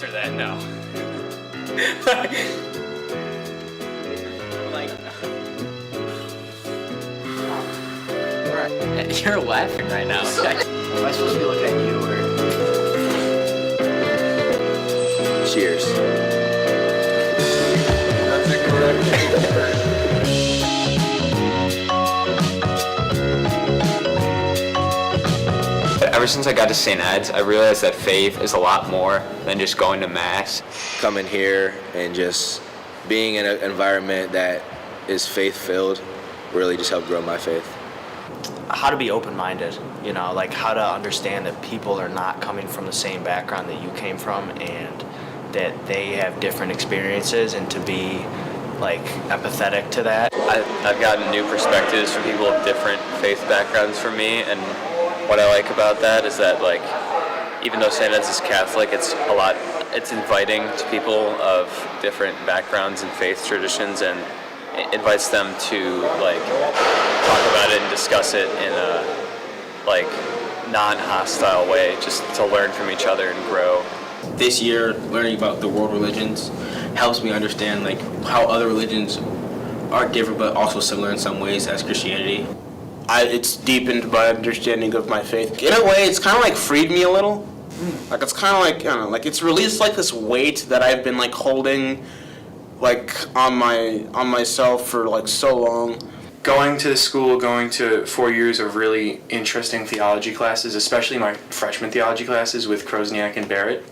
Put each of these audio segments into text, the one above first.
answer that, no. You're laughing right now. Am I supposed to be looking at you or? Cheers. That's a correct. Ever since I got to St. Ed's, I realized that faith is a lot more than just going to Mass. Coming here and just being in an environment that is faith-filled really just helped grow my faith. How to be open-minded, you know, like how to understand that people are not coming from the same background that you came from and that they have different experiences, and to be like empathetic to that. I've gotten new perspectives from people of different faith backgrounds from me, and what I like about that is that, like, even though St. Ed's is Catholic, it's inviting to people of different backgrounds and faith traditions, and it invites them to, like, talk about it and discuss it in a, like, non-hostile way, just to learn from each other and grow. This year, learning about the world religions helps me understand, like, how other religions are different but also similar in some ways as Christianity. It's deepened my understanding of my faith. In a way, it's kind of like freed me a little. Like, it's kind of like, I don't know, like it's released like this weight that I've been like holding like on myself for like so long. Going to school, going to 4 years of really interesting theology classes, especially my freshman theology classes with Krosniak and Barrett,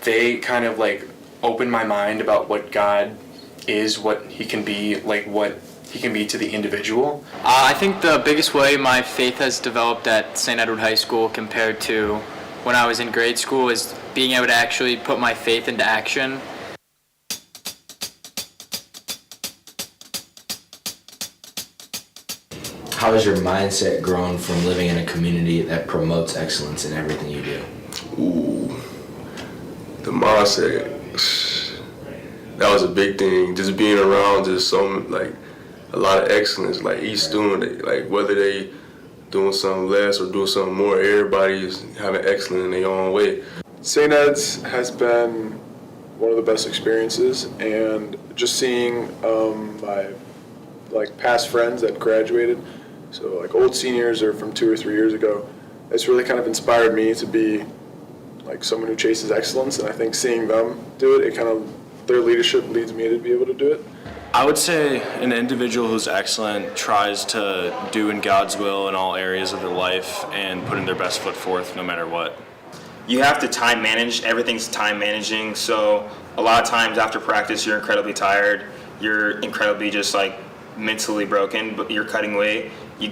they kind of like opened my mind about what God is, what he can be, like what he can be to the individual. I think the biggest way my faith has developed at St. Edward High School compared to when I was in grade school is being able to actually put my faith into action. How has your mindset grown from living in a community that promotes excellence in everything you do? Ooh, the mindset, that was a big thing. Just being around just like a lot of excellence, like each student, like whether they doing something less or doing something more, everybody's having excellence in their own way. St. Ed's has been one of the best experiences, and just seeing my like past friends that graduated, so like old seniors or from 2 or 3 years ago, it's really kind of inspired me to be like someone who chases excellence, and I think seeing them do it, their leadership leads me to be able to do it. I would say an individual who's excellent tries to do in God's will in all areas of their life and putting their best foot forth no matter what. You have to time manage. Everything's time managing. So a lot of times after practice, you're incredibly tired. You're incredibly just like mentally broken, but you're cutting weight. You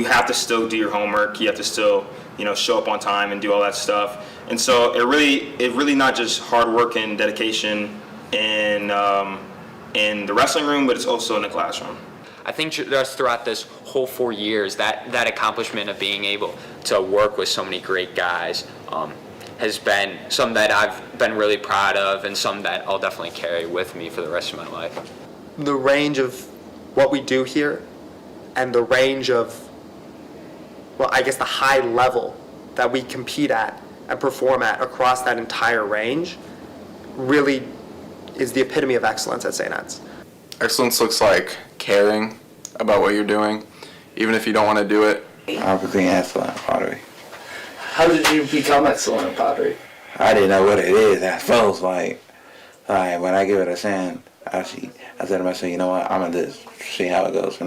have to still do your homework. You have to still, show up on time and do all that stuff. And so it really not just hard work and dedication in the wrestling room, but it's also in the classroom. I think just throughout this whole 4 years, that accomplishment of being able to work with so many great guys has been something that I've been really proud of, and something that I'll definitely carry with me for the rest of my life. The range of what we do here and the range of, well, I guess the high level that we compete at and perform at across that entire range really is the epitome of excellence at St. Ed's. Excellence looks like caring about what you're doing, even if you don't want to do it. I'm becoming excellent at pottery. How did you become excellent at pottery? I didn't know what it is at first. Like when I give it a sand, I said to myself, you know what, I'm gonna just see how it goes.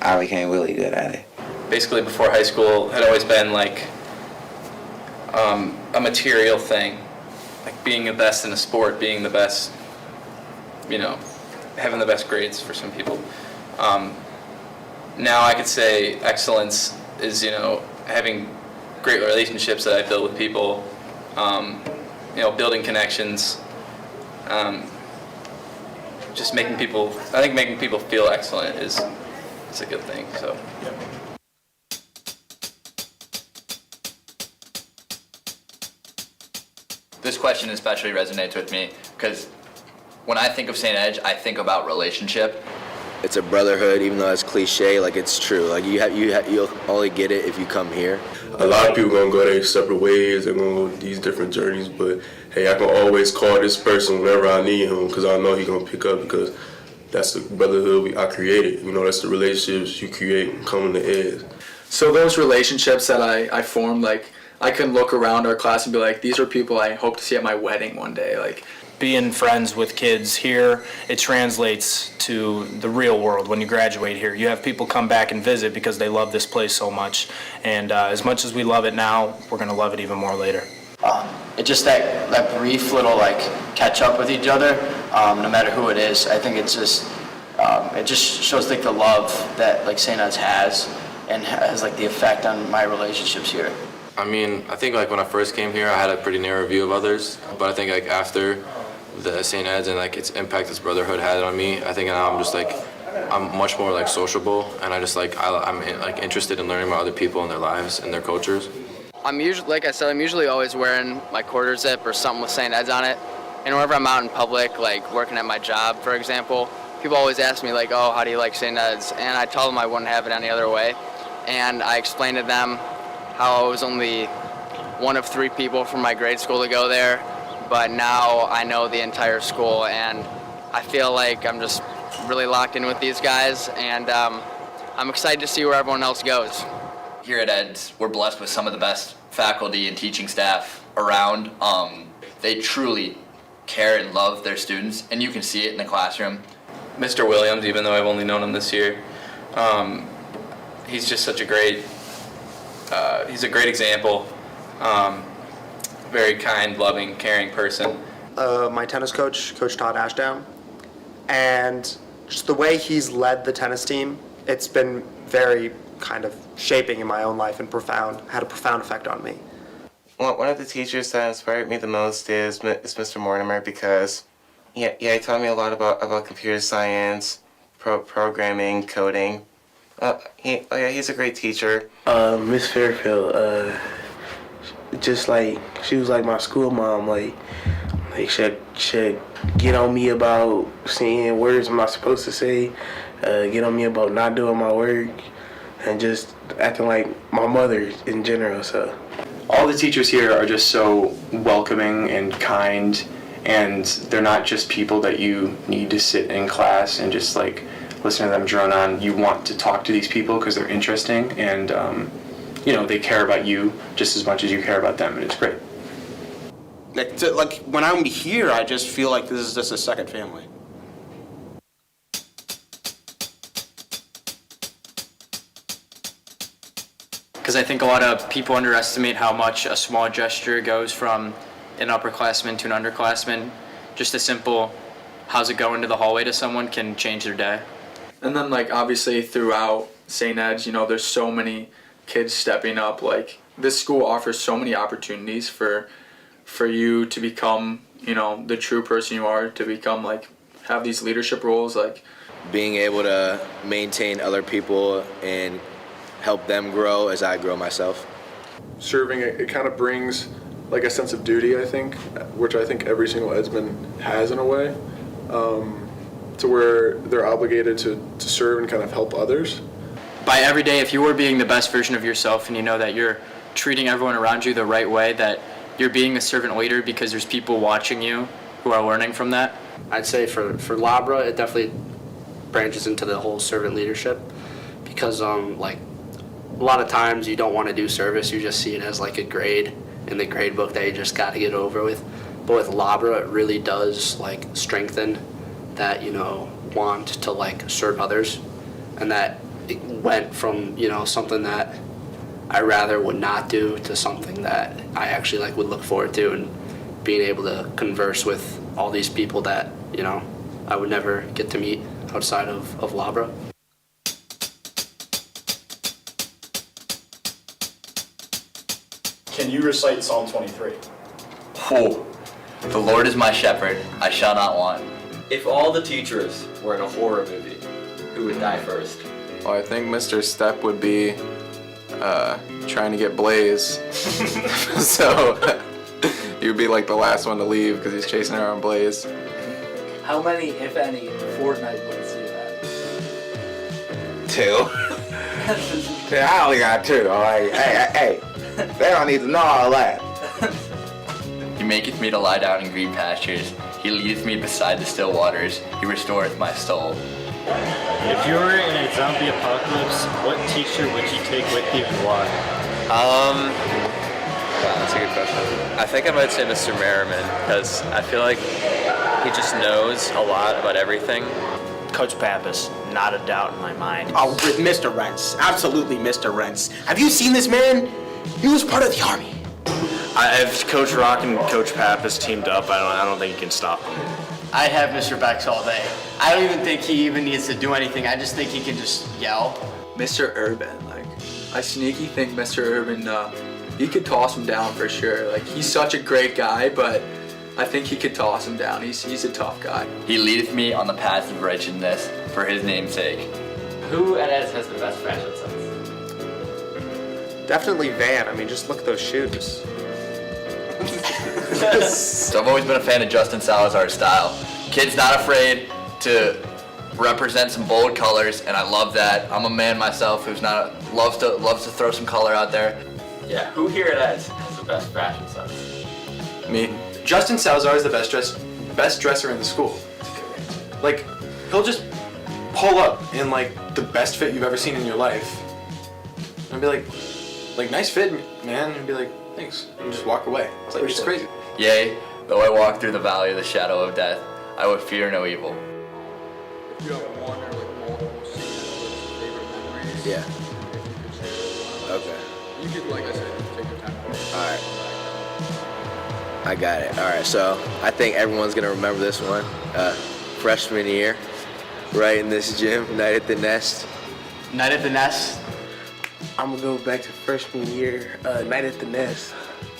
I became really good at it. Basically, before high school, had always been like a material thing, like being the best in a sport, being the best, having the best grades for some people. Now I could say excellence is, having great relationships that I build with people, building connections, just making people feel excellent is a good thing, so. Yeah. This question especially resonates with me because when I think of St. Ed's, I think about relationship. It's a brotherhood, even though it's cliche, like it's true. Like you'll only get it if you come here. a lot of people gonna go their separate ways. They're gonna go these different journeys. But hey, I can always call this person whenever I need him because I know he's gonna pick up because that's the brotherhood I created. You know, that's the relationships you create coming to Ed. So those relationships that I formed, like, I can look around our class and be like, these are people I hope to see at my wedding one day. Like, being friends with kids here, it translates to the real world when you graduate here. You have people come back and visit because they love this place so much. And as much as we love it now, we're going to love it even more later. It's just that brief little like catch up with each other, no matter who it is. I think it's just it just shows like the love that like St. Ed's has and has like the effect on my relationships here. I mean, I think like when I first came here, I had a pretty narrow view of others, but I think like after the St. Ed's and like its impact this brotherhood had on me, I think now I'm just like I'm much more like sociable, and I just like I'm like interested in learning about other people and their lives and their cultures. I'm usually, like I said, I'm usually always wearing my quarter zip or something with St. Ed's on it. And whenever I'm out in public, like working at my job, for example, people always ask me like, oh, how do you like St. Ed's? And I tell them I wouldn't have it any other way. And I explain to them how I was only one of 3 people from my grade school to go there, but now I know the entire school, and I feel like I'm just really locked in with these guys, and I'm excited to see where everyone else goes. Here at Ed's, we're blessed with some of the best faculty and teaching staff around. They truly care and love their students, and you can see it in the classroom. Mr. Williams, even though I've only known him this year, he's just such a great, he's a great example. Very kind, loving, caring person. My tennis coach, Coach Todd Ashdown, and just the way he's led the tennis team, it's been very kind of shaping in my own life and had a profound effect on me. Well, one of the teachers that inspired me the most is Mr. Mortimer because he taught me a lot about computer science, programming, coding. He's a great teacher. Miss Fairfield, just like she was like my school mom. Like she'd get on me about saying words I'm not supposed to say, get on me about not doing my work, and just acting like my mother in general. So all the teachers here are just so welcoming and kind, and they're not just people that you need to sit in class and just like listen to them drone on. You want to talk to these people because they're interesting, and you know, they care about you just as much as you care about them, and it's great. Like when I'm here, I just feel like this is just a second family. Because I think a lot of people underestimate how much a small gesture goes from an upperclassman to an underclassman. Just a simple, how's it going to the hallway to someone can change their day. And then like obviously throughout St. Ed's, you know, there's so many kids stepping up. Like this school offers so many opportunities for you to become, you know, the true person you are, to become like, have these leadership roles. Like being able to maintain other people and help them grow as I grow myself. Serving, it kind of brings like a sense of duty, I think, which I think every single Edsman has in a way, to where they're obligated to serve and kind of help others. By every day, if you were being the best version of yourself and you know that you're treating everyone around you the right way, that you're being a servant leader because there's people watching you who are learning from that. I'd say for Labra, it definitely branches into the whole servant leadership because like a lot of times you don't want to do service, you just see it as like a grade in the grade book that you just got to get over with. But with Labra, it really does like strengthen that, you know, want to like serve others, and that it went from, you know, something that I rather would not do to something that I actually like would look forward to, and being able to converse with all these people that, you know, I would never get to meet outside of Labra. Can you recite Psalm 23? Oh, the Lord is my shepherd, I shall not want. If all the teachers were in a horror movie, who would die first? Well, I think Mr. Step would be trying to get Blaze. So he would be like the last one to leave because he's chasing around Blaze. How many, if any, Fortnite wins do you have? 2. Yeah, I only got 2. All right. Hey. They don't need to know all that. He maketh me to lie down in green pastures. He leadeth me beside the still waters. He restoreth my soul. If you were in a zombie apocalypse, what teacher would you take with you and why? Wow, that's a good question. I think I might say Mr. Merriman, because I feel like he just knows a lot about everything. Coach Pappas, not a doubt in my mind. Oh, with Mr. Rentz. Absolutely Mr. Rentz. Have you seen this man? He was part of the Army. If Coach Rock and Coach Pappas teamed up, I don't think you can stop him. I'd have Mr. Bex all day. I don't even think he even needs to do anything. I just think he can just yell. Mr. Urban, like, I sneaky think Mr. Urban, he could toss him down for sure. Like, he's such a great guy, but I think he could toss him down. He's a tough guy. He leadeth me on the path of righteousness for his name's sake. Who at Eds has the best fashion sense? Definitely Van. I mean, just look at those shoes. So I've always been a fan of Justin Salazar's style. Kid's not afraid to represent some bold colors, and I love that. I'm a man myself who's not loves to throw some color out there. Yeah, who here at Eds has the best fashion sense? Me. Justin Salazar is the best dresser in the school. Like, he'll just pull up in like the best fit you've ever seen in your life. And be like, nice fit, man. And be like, thanks. And just walk away. It's like, it's crazy. Yea, though I walk through the valley of the shadow of death, I would fear no evil. If you have one or like multiple favorite memories. Yeah. Okay. You could, like I said, take your time. Alright. I got it. Alright, so I think everyone's gonna remember this one. Freshman year, right in this gym, night at the Nest. Night at the Nest. I'm gonna go back to freshman year, night at the Nest.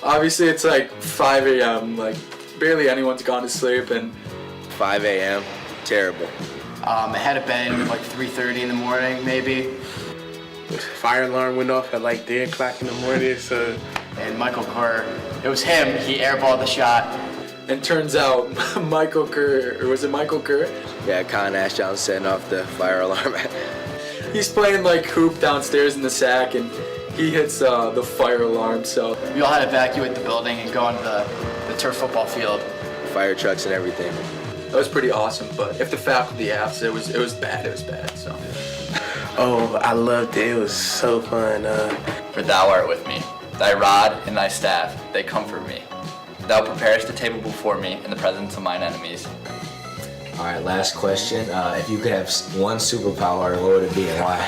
Obviously, it's like 5 a.m. Like, barely anyone's gone to sleep, and 5 a.m. Terrible. I had a bed at like 3:30 in the morning, maybe. Fire alarm went off at like 3 o'clock in the morning, so. And Michael Kerr, it was him. He airballed the shot. And turns out, Michael Kerr, or was it Michael Kerr? Yeah, Colin Ash Johnson setting off the fire alarm. He's playing like hoop downstairs in the sack, and he hits the fire alarm. So we all had to evacuate the building and go onto the turf football field. Fire trucks and everything. That was pretty awesome. But if the faculty asked, it was bad. It was bad. So. Oh, I loved it. It was so fun. For thou art with me. Thy rod and thy staff, they comfort me. Thou preparest the table before me in the presence of mine enemies. All right, last question. If you could have one superpower, what would it be and why?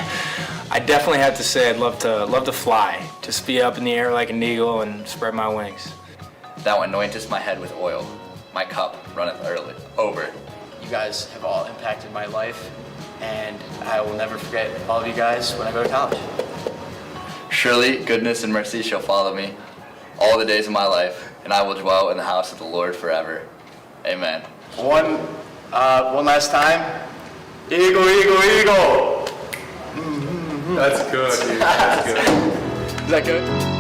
I definitely have to say I'd love to fly. Just be up in the air like an eagle and spread my wings. Thou anointest my head with oil. My cup runneth over. You guys have all impacted my life, and I will never forget all of you guys when I go to college. Surely goodness and mercy shall follow me all the days of my life, and I will dwell in the house of the Lord forever. Amen. One last time. Eagle, eagle, eagle. That's good, dude. That's good. Is that good?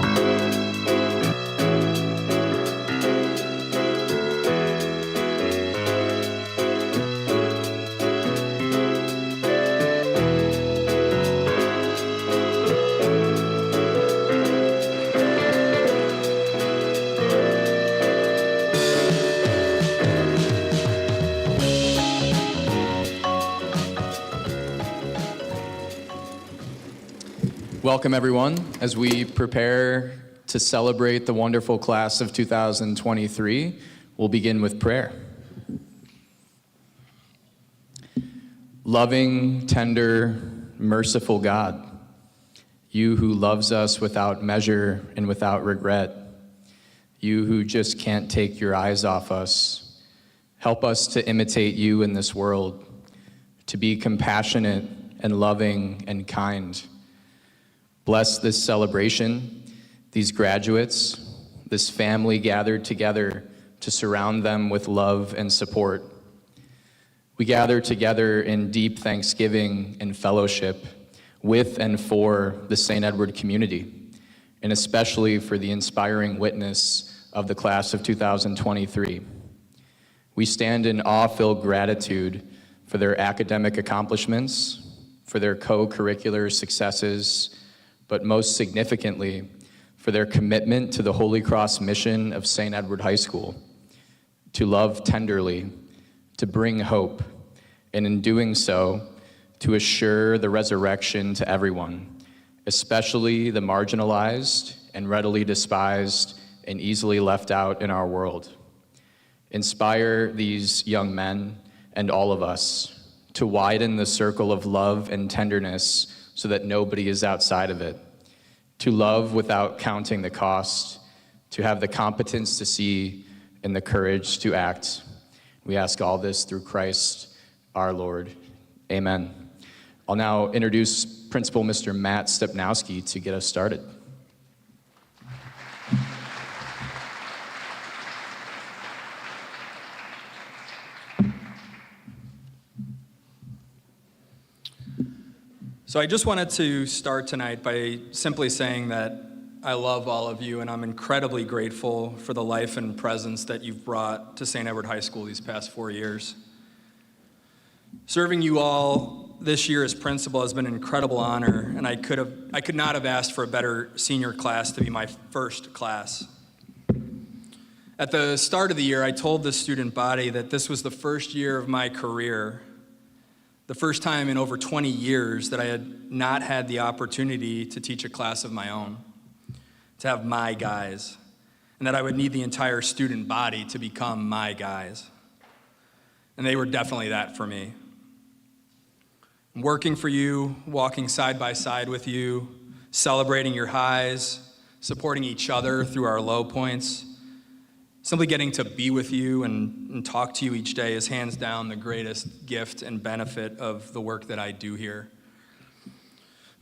Welcome, everyone, as we prepare to celebrate the wonderful class of 2023. We'll begin with prayer. Loving, tender, merciful God, you who loves us without measure and without regret, you who just can't take your eyes off us, help us to imitate you in this world, to be compassionate and loving and kind. Bless this celebration, these graduates, this family gathered together to surround them with love and support. We gather together in deep thanksgiving and fellowship with and for the St. Edward community, and especially for the inspiring witness of the class of 2023. We stand in awe-filled gratitude for their academic accomplishments, for their co-curricular successes, but most significantly, for their commitment to the Holy Cross mission of St. Edward High School, to love tenderly, to bring hope, and in doing so, to assure the resurrection to everyone, especially the marginalized and readily despised and easily left out in our world. Inspire these young men and all of us to widen the circle of love and tenderness so that nobody is outside of it, to love without counting the cost, to have the competence to see and the courage to act. We ask all this through Christ our Lord. Amen. I'll now introduce Principal Mr. Matt Stepnowski to get us started. So I just wanted to start tonight by simply saying that I love all of you, and I'm incredibly grateful for the life and presence that you've brought to St. Edward High School these past 4 years. Serving you all this year as principal has been an incredible honor, and I could not have asked for a better senior class to be my first class. At the start of the year, I told the student body that this was the first year of my career, the first time in over 20 years that I had not had the opportunity to teach a class of my own, to have my guys, and that I would need the entire student body to become my guys. And they were definitely that for me. Working for you, walking side by side with you, celebrating your highs, supporting each other through our low points, simply getting to be with you and talk to you each day is hands down the greatest gift and benefit of the work that I do here.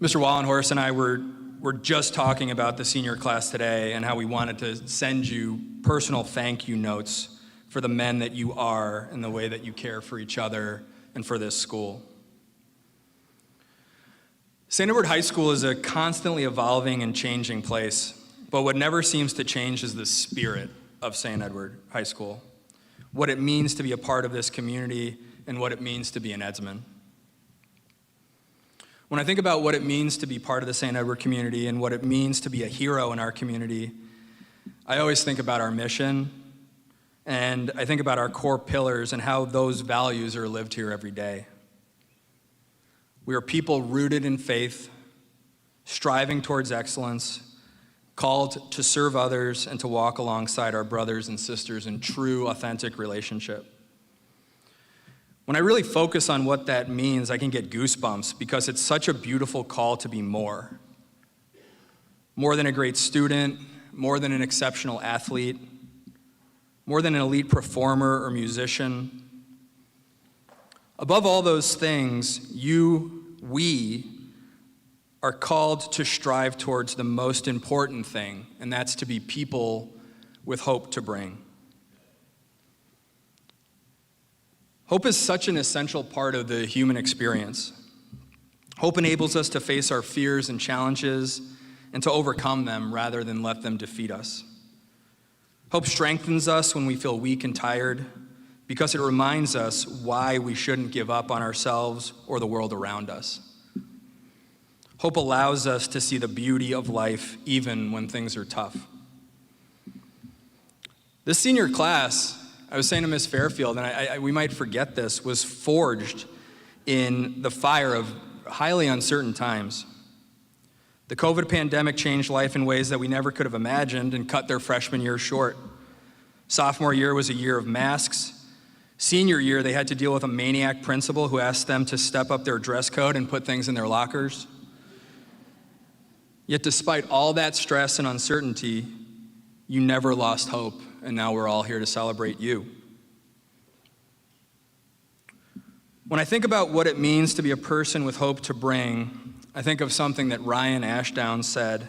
Mr. Wallenhorst and I were just talking about the senior class today and how we wanted to send you personal thank you notes for the men that you are and the way that you care for each other and for this school. St. Edward High School is a constantly evolving and changing place, but what never seems to change is the spirit of St. Edward High School, what it means to be a part of this community and what it means to be an Edsman. When I think about what it means to be part of the St. Edward community and what it means to be a hero in our community, I always think about our mission, and I think about our core pillars and how those values are lived here every day. We are people rooted in faith, striving towards excellence, called to serve others and to walk alongside our brothers and sisters in true, authentic relationship. When I really focus on what that means, I can get goosebumps because it's such a beautiful call to be more. More than a great student, more than an exceptional athlete, more than an elite performer or musician. Above all those things, we are called to strive towards the most important thing, and that's to be people with hope to bring. Hope is such an essential part of the human experience. Hope enables us to face our fears and challenges and to overcome them rather than let them defeat us. Hope strengthens us when we feel weak and tired because it reminds us why we shouldn't give up on ourselves or the world around us. Hope allows us to see the beauty of life even when things are tough. This senior class, I was saying to Ms. Fairfield, and we might forget this, was forged in the fire of highly uncertain times. The COVID pandemic changed life in ways that we never could have imagined and cut their freshman year short. Sophomore year was a year of masks. Senior year, they had to deal with a maniac principal who asked them to step up their dress code and put things in their lockers. Yet despite all that stress and uncertainty, you never lost hope, and now we're all here to celebrate you. When I think about what it means to be a person with hope to bring, I think of something that Ryan Ashdown said.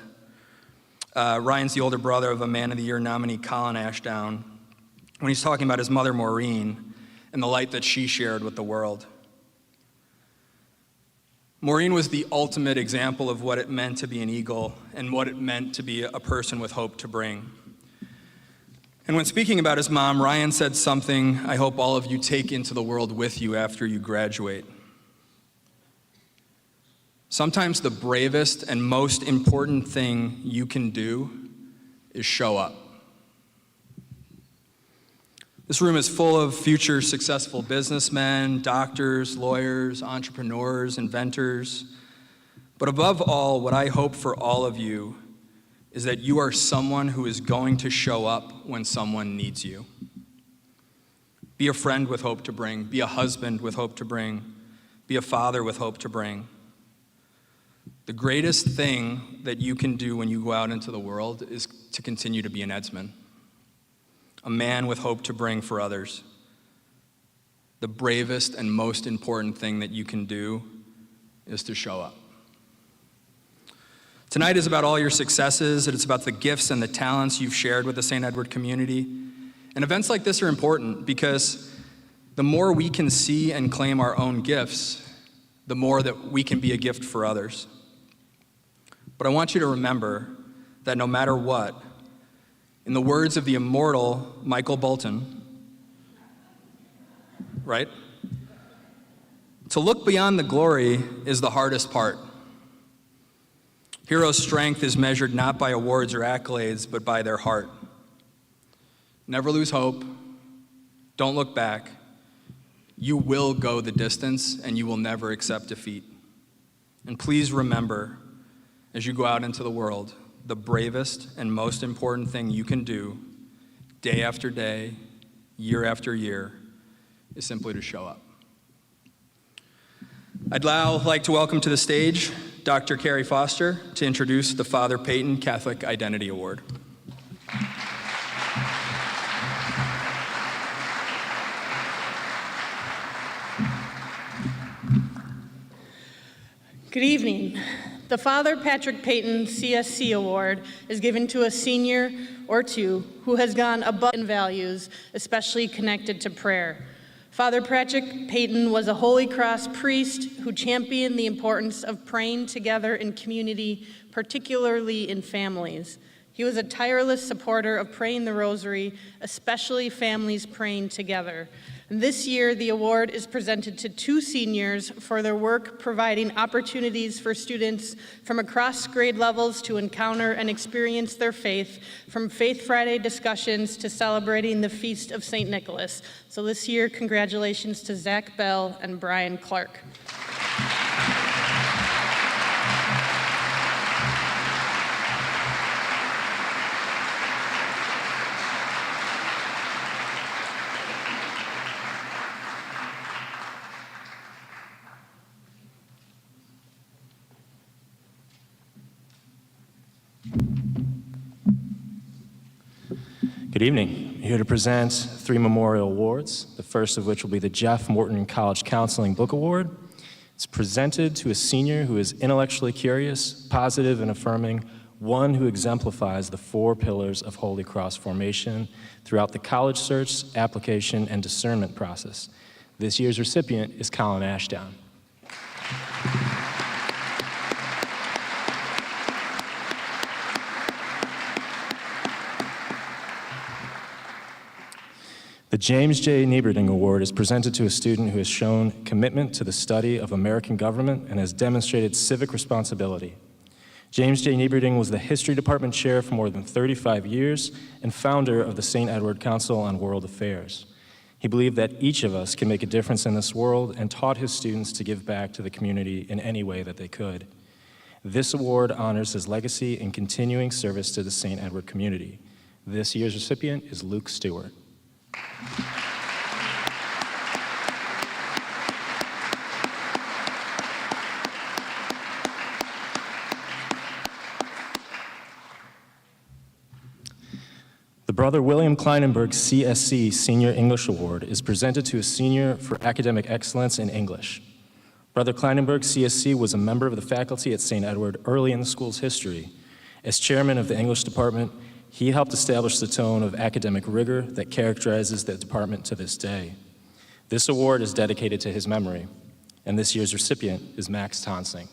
Ryan's the older brother of a Man of the Year nominee, Colin Ashdown, when he's talking about his mother, Maureen, and the light that she shared with the world. Maureen was the ultimate example of what it meant to be an eagle and what it meant to be a person with hope to bring. And when speaking about his mom, Ryan said something I hope all of you take into the world with you after you graduate. Sometimes the bravest and most important thing you can do is show up. This room is full of future successful businessmen, doctors, lawyers, entrepreneurs, inventors. But above all, what I hope for all of you is that you are someone who is going to show up when someone needs you. Be a friend with hope to bring. Be a husband with hope to bring. Be a father with hope to bring. The greatest thing that you can do when you go out into the world is to continue to be an Edsman, a man with hope to bring for others. The bravest and most important thing that you can do is to show up. Tonight is about all your successes, and it's about the gifts and the talents you've shared with the St. Edward community. And events like this are important because the more we can see and claim our own gifts, the more that we can be a gift for others. But I want you to remember that no matter what, in the words of the immortal Michael Bolton, right? To look beyond the glory is the hardest part. Heroes' strength is measured not by awards or accolades, but by their heart. Never lose hope. Don't look back. You will go the distance, and you will never accept defeat. And please remember, as you go out into the world, the bravest and most important thing you can do, day after day, year after year, is simply to show up. I'd now like to welcome to the stage Dr. Carrie Foster to introduce the Father Peyton Catholic Identity Award. Good evening. The Father Patrick Peyton CSC Award is given to a senior or two who has gone above in values, especially connected to prayer. Father Patrick Peyton was a Holy Cross priest who championed the importance of praying together in community, particularly in families. He was a tireless supporter of praying the rosary, especially families praying together. This year, the award is presented to two seniors for their work providing opportunities for students from across grade levels to encounter and experience their faith, from Faith Friday discussions to celebrating the Feast of St. Nicholas. So this year, congratulations to Zach Bell and Brian Clark. Good evening. I'm here to present 3 memorial awards, the first of which will be the Jeff Morton College Counseling Book Award. It's presented to a senior who is intellectually curious, positive and affirming, one who exemplifies the 4 pillars of Holy Cross formation throughout the college search, application, and discernment process. This year's recipient is Colin Ashdown. The James J. Nieberding Award is presented to a student who has shown commitment to the study of American government and has demonstrated civic responsibility. James J. Nieberding was the History Department Chair for more than 35 years and founder of the St. Edward Council on World Affairs. He believed that each of us can make a difference in this world and taught his students to give back to the community in any way that they could. This award honors his legacy and continuing service to the St. Edward community. This year's recipient is Luke Stewart. The Brother William Kleinenberg CSC Senior English Award is presented to a senior for academic excellence in English. Brother Kleinenberg CSC was a member of the faculty at St. Edward early in the school's history. As chairman of the English department, he helped establish the tone of academic rigor that characterizes the department to this day. This award is dedicated to his memory, and this year's recipient is Max Tonsing.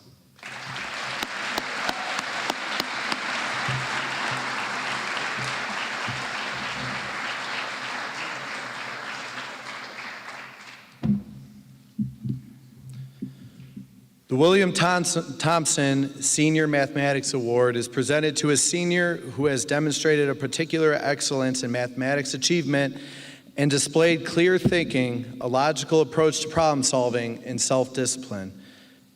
The William Thompson Senior Mathematics Award is presented to a senior who has demonstrated a particular excellence in mathematics achievement and displayed clear thinking, a logical approach to problem solving, and self-discipline.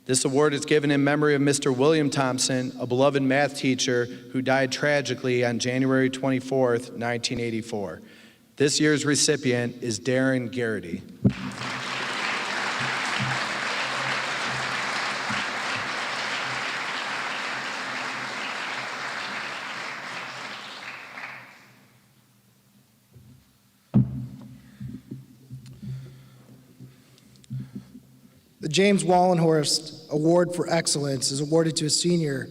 This award is given in memory of Mr. William Thompson, a beloved math teacher who died tragically on January 24th, 1984. This year's recipient is Darren Garrity. The James Wallenhorst Award for Excellence is awarded to a senior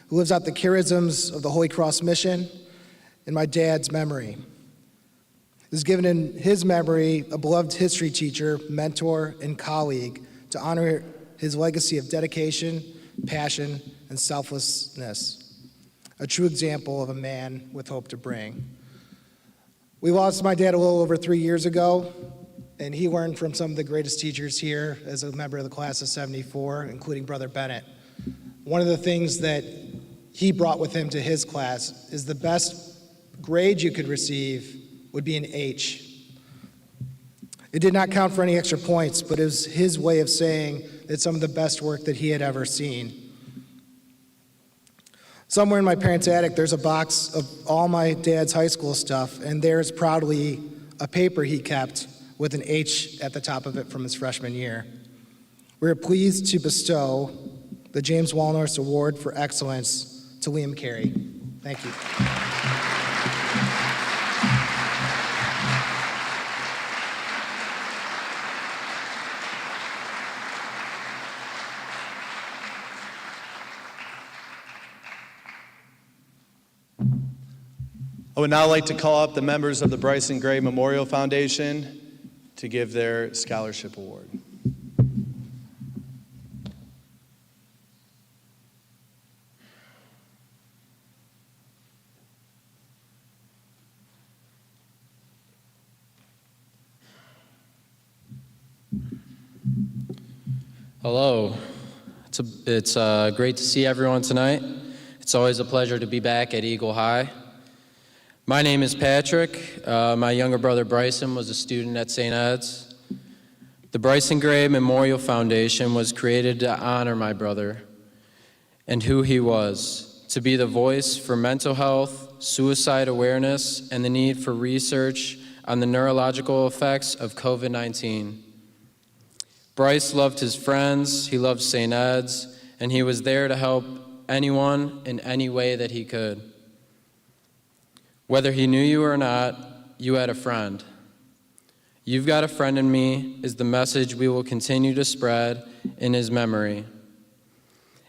who lives out the charisms of the Holy Cross Mission in my dad's memory. It is given in his memory, a beloved history teacher, mentor, and colleague, to honor his legacy of dedication, passion, and selflessness, a true example of a man with hope to bring. We lost my dad a little over 3 years ago, and he learned from some of the greatest teachers here as a member of the class of '74, including Brother Bennett. One of the things that he brought with him to his class is the best grade you could receive would be an H. It did not count for any extra points, but it was his way of saying that some of the best work that he had ever seen. Somewhere in my parents' attic, there's a box of all my dad's high school stuff, and there's proudly a paper he kept with an H at the top of it from his freshman year. We are pleased to bestow the James Wallenhorst Award for Excellence to Liam Carey. Thank you. I would now like to call up the members of the Bryson Gray Memorial Foundation to give their scholarship award. Hello. It's great to see everyone tonight. It's always a pleasure to be back at Eagle High. My name is Patrick. My younger brother Bryson was a student at St. Ed's. The Bryson Gray Memorial Foundation was created to honor my brother and who he was, to be the voice for mental health, suicide awareness, and the need for research on the neurological effects of COVID-19. Bryce loved his friends, he loved St. Ed's, and he was there to help anyone in any way that he could. Whether he knew you or not, you had a friend. You've got a friend in me is the message we will continue to spread in his memory.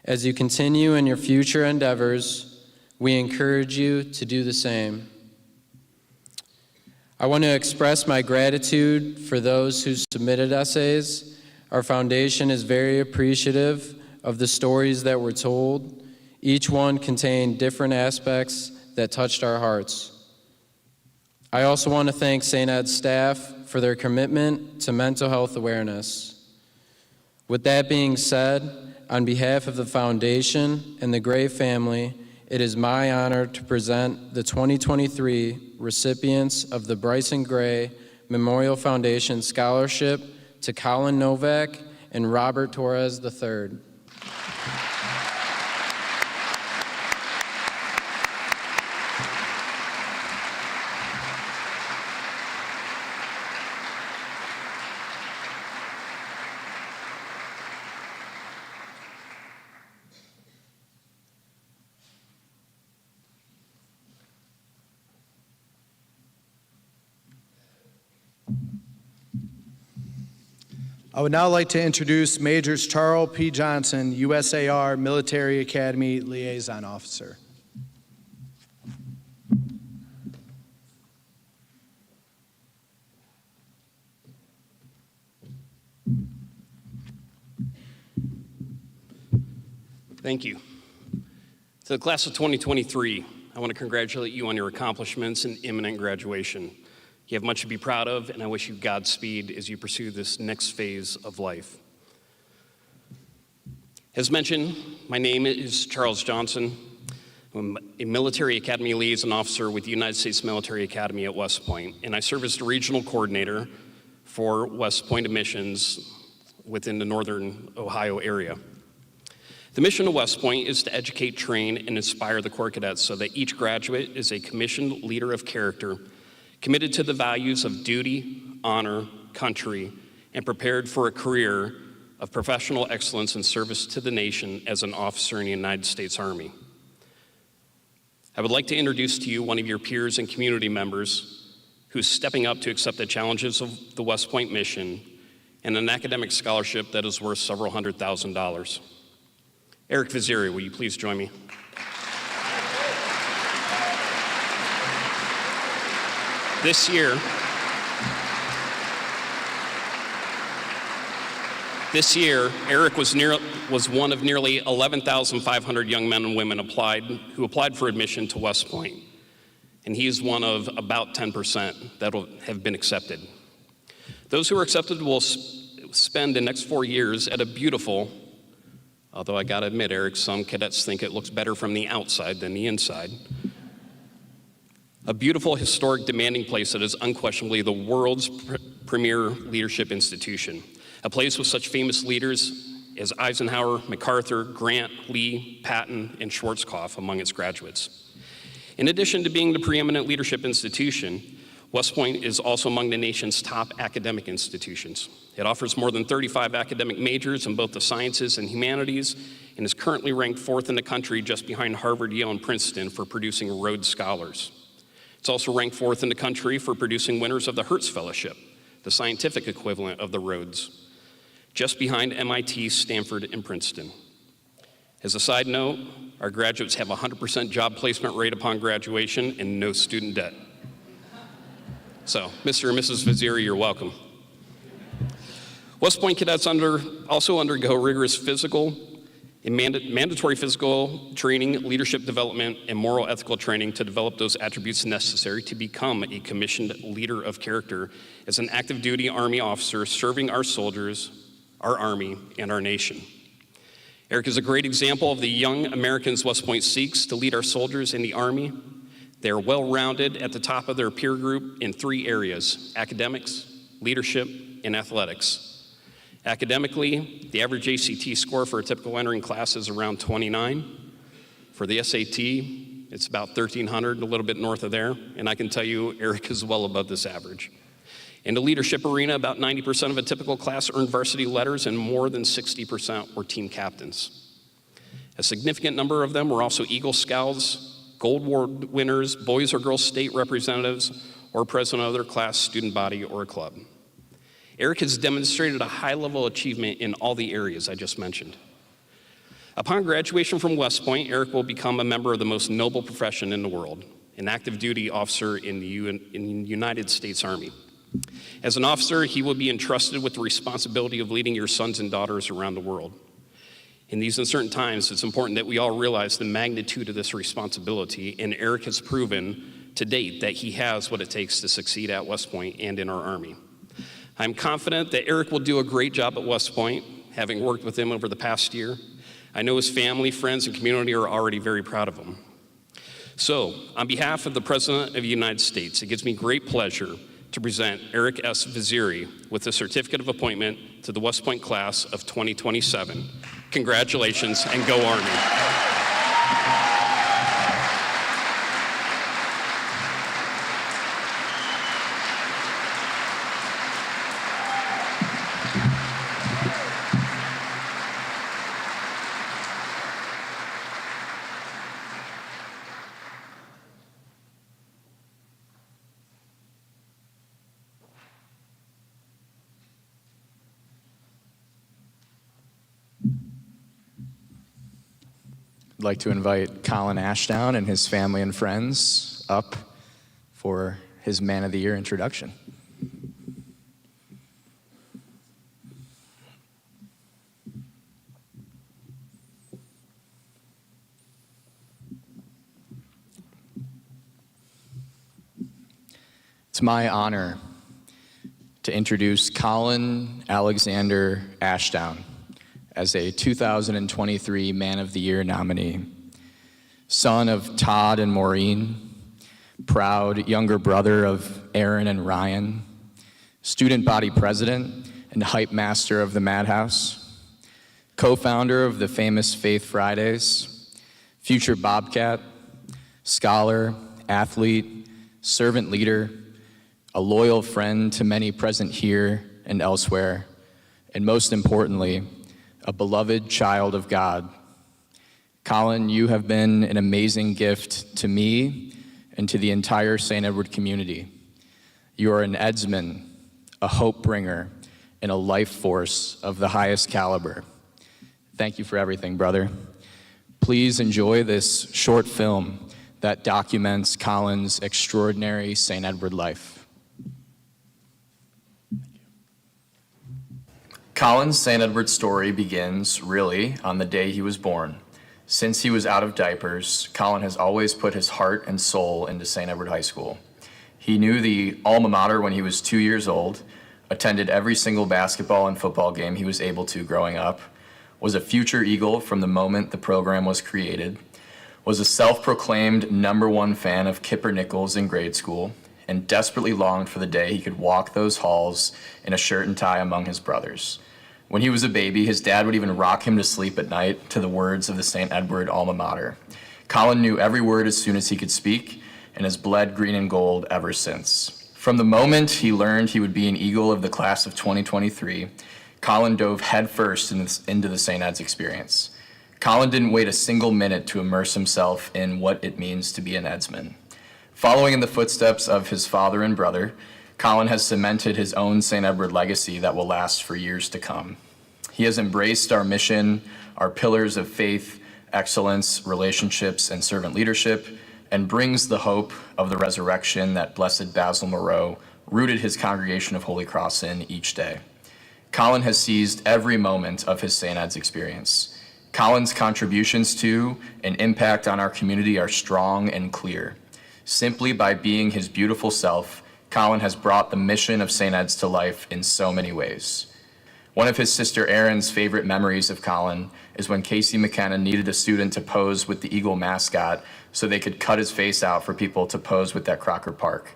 As you continue in your future endeavors, we encourage you to do the same. I want to express my gratitude for those who submitted essays. Our foundation is very appreciative of the stories that were told. Each one contained different aspects that touched our hearts. I also want to thank St. Ed's staff for their commitment to mental health awareness. With that being said, on behalf of the foundation and the Gray family, it is my honor to present the 2023 recipients of the Bryson Gray Memorial Foundation Scholarship to Colin Novak and Robert Torres III. I would now like to introduce Majors Charles P. Johnson, USAR Military Academy Liaison Officer. Thank you. To the class of 2023, I want to congratulate you on your accomplishments and imminent graduation. You have much to be proud of, and I wish you Godspeed as you pursue this next phase of life. As mentioned, my name is Charles Johnson. I'm a military academy liaison officer with the United States Military Academy at West Point, and I serve as the regional coordinator for West Point admissions within the northern Ohio area. The mission of West Point is to educate, train, and inspire the Corps cadets so that each graduate is a commissioned leader of character, committed to the values of duty, honor, country, and prepared for a career of professional excellence and service to the nation as an officer in the United States Army. I would like to introduce to you one of your peers and community members who's stepping up to accept the challenges of the West Point mission and an academic scholarship that is worth several $100,000. Eric Vizzieri, will you please join me? This year, Eric was one of nearly 11,500 young men and women who applied for admission to West Point, and he is one of about 10% that will have been accepted. Those who are accepted will spend the next 4 years at a beautiful, although I gotta admit, Eric, some cadets think it looks better from the outside than the inside, a beautiful, historic, demanding place that is unquestionably the world's premier leadership institution. A place with such famous leaders as Eisenhower, MacArthur, Grant, Lee, Patton, and Schwarzkopf among its graduates. In addition to being the preeminent leadership institution, West Point is also among the nation's top academic institutions. It offers more than 35 academic majors in both the sciences and humanities and is currently ranked 4th in the country just behind Harvard, Yale, and Princeton for producing Rhodes Scholars. It's also ranked 4th in the country for producing winners of the Hertz Fellowship, the scientific equivalent of the Rhodes, just behind MIT, Stanford, and Princeton. As a side note, our graduates have a 100% job placement rate upon graduation and no student debt. So, Mr. and Mrs. Vizzieri, you're welcome. West Point cadets also undergo rigorous physical and mandatory physical training, leadership development, and moral ethical training to develop those attributes necessary to become a commissioned leader of character as an active duty Army officer serving our soldiers, our Army, and our nation. Eric is a great example of the young Americans West Point seeks to lead our soldiers in the Army. They are well-rounded at the top of their peer group in 3 areas: academics, leadership, and athletics. Academically, the average ACT score for a typical entering class is around 29. For the SAT, it's about 1,300, a little bit north of there, and I can tell you Eric is well above this average. In the leadership arena, about 90% of a typical class earned varsity letters and more than 60% were team captains. A significant number of them were also Eagle Scouts, Gold Award winners, boys or girls state representatives, or president of their class, student body, or a club. Eric has demonstrated a high level of achievement in all the areas I just mentioned. Upon graduation from West Point, Eric will become a member of the most noble profession in the world, an active duty officer in the United States Army. As an officer, he will be entrusted with the responsibility of leading your sons and daughters around the world. In these uncertain times, it's important that we all realize the magnitude of this responsibility, and Eric has proven to date that he has what it takes to succeed at West Point and in our Army. I'm confident that Eric will do a great job at West Point, having worked with him over the past year. I know his family, friends, and community are already very proud of him. So, on behalf of the President of the United States, it gives me great pleasure to present Eric S. Vizzieri with the certificate of appointment to the West Point class of 2027. Congratulations, and go Army. I'd like to invite Colin Ashdown and his family and friends up for his Man of the Year introduction. It's my honor to introduce Colin Alexander Ashdown as a 2023 Man of the Year nominee. Son of Todd and Maureen, proud younger brother of Aaron and Ryan, student body president and hype master of the Madhouse, co-founder of the famous Faith Fridays, future Bobcat, scholar, athlete, servant leader, a loyal friend to many present here and elsewhere, and most importantly, a beloved child of God. Colin, you have been an amazing gift to me and to the entire St. Edward community. You are an Edsman, a hope bringer, and a life force of the highest caliber. Thank you for everything, brother. Please enjoy this short film that documents Colin's extraordinary St. Edward life. Colin's St. Edward story begins, really, on the day he was born. Since he was out of diapers, Colin has always put his heart and soul into St. Edward High School. He knew the alma mater when he was 2 years old, attended every single basketball and football game he was able to growing up, was a future Eagle from the moment the program was created, was a self-proclaimed #1 fan of Kipper Nichols in grade school, and desperately longed for the day he could walk those halls in a shirt and tie among his brothers. When he was a baby, his dad would even rock him to sleep at night to the words of the St. Edward alma mater. Colin knew every word as soon as he could speak, and has bled green and gold ever since. From the moment he learned he would be an Eagle of the class of 2023, Colin dove headfirst into the St. Ed's experience. Colin didn't wait a single minute to immerse himself in what it means to be an Edsman. Following in the footsteps of his father and brother, Colin has cemented his own St. Edward legacy that will last for years to come. He has embraced our mission, our pillars of faith, excellence, relationships, and servant leadership, and brings the hope of the resurrection that Blessed Basil Moreau rooted his congregation of Holy Cross in each day. Colin has seized every moment of his St. Ed's experience. Colin's contributions to and impact on our community are strong and clear. Simply by being his beautiful self, Colin has brought the mission of St. Ed's to life in so many ways. One of his sister Erin's favorite memories of Colin is when Casey McKenna needed a student to pose with the Eagle mascot so they could cut his face out for people to pose with at Crocker Park.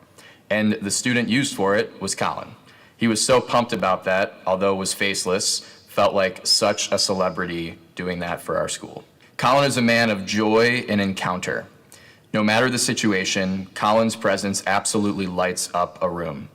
And the student used for it was Colin. He was so pumped about that, although was faceless, felt like such a celebrity doing that for our school. Colin is a man of joy and encounter. No matter the situation, Colin's presence absolutely lights up a room.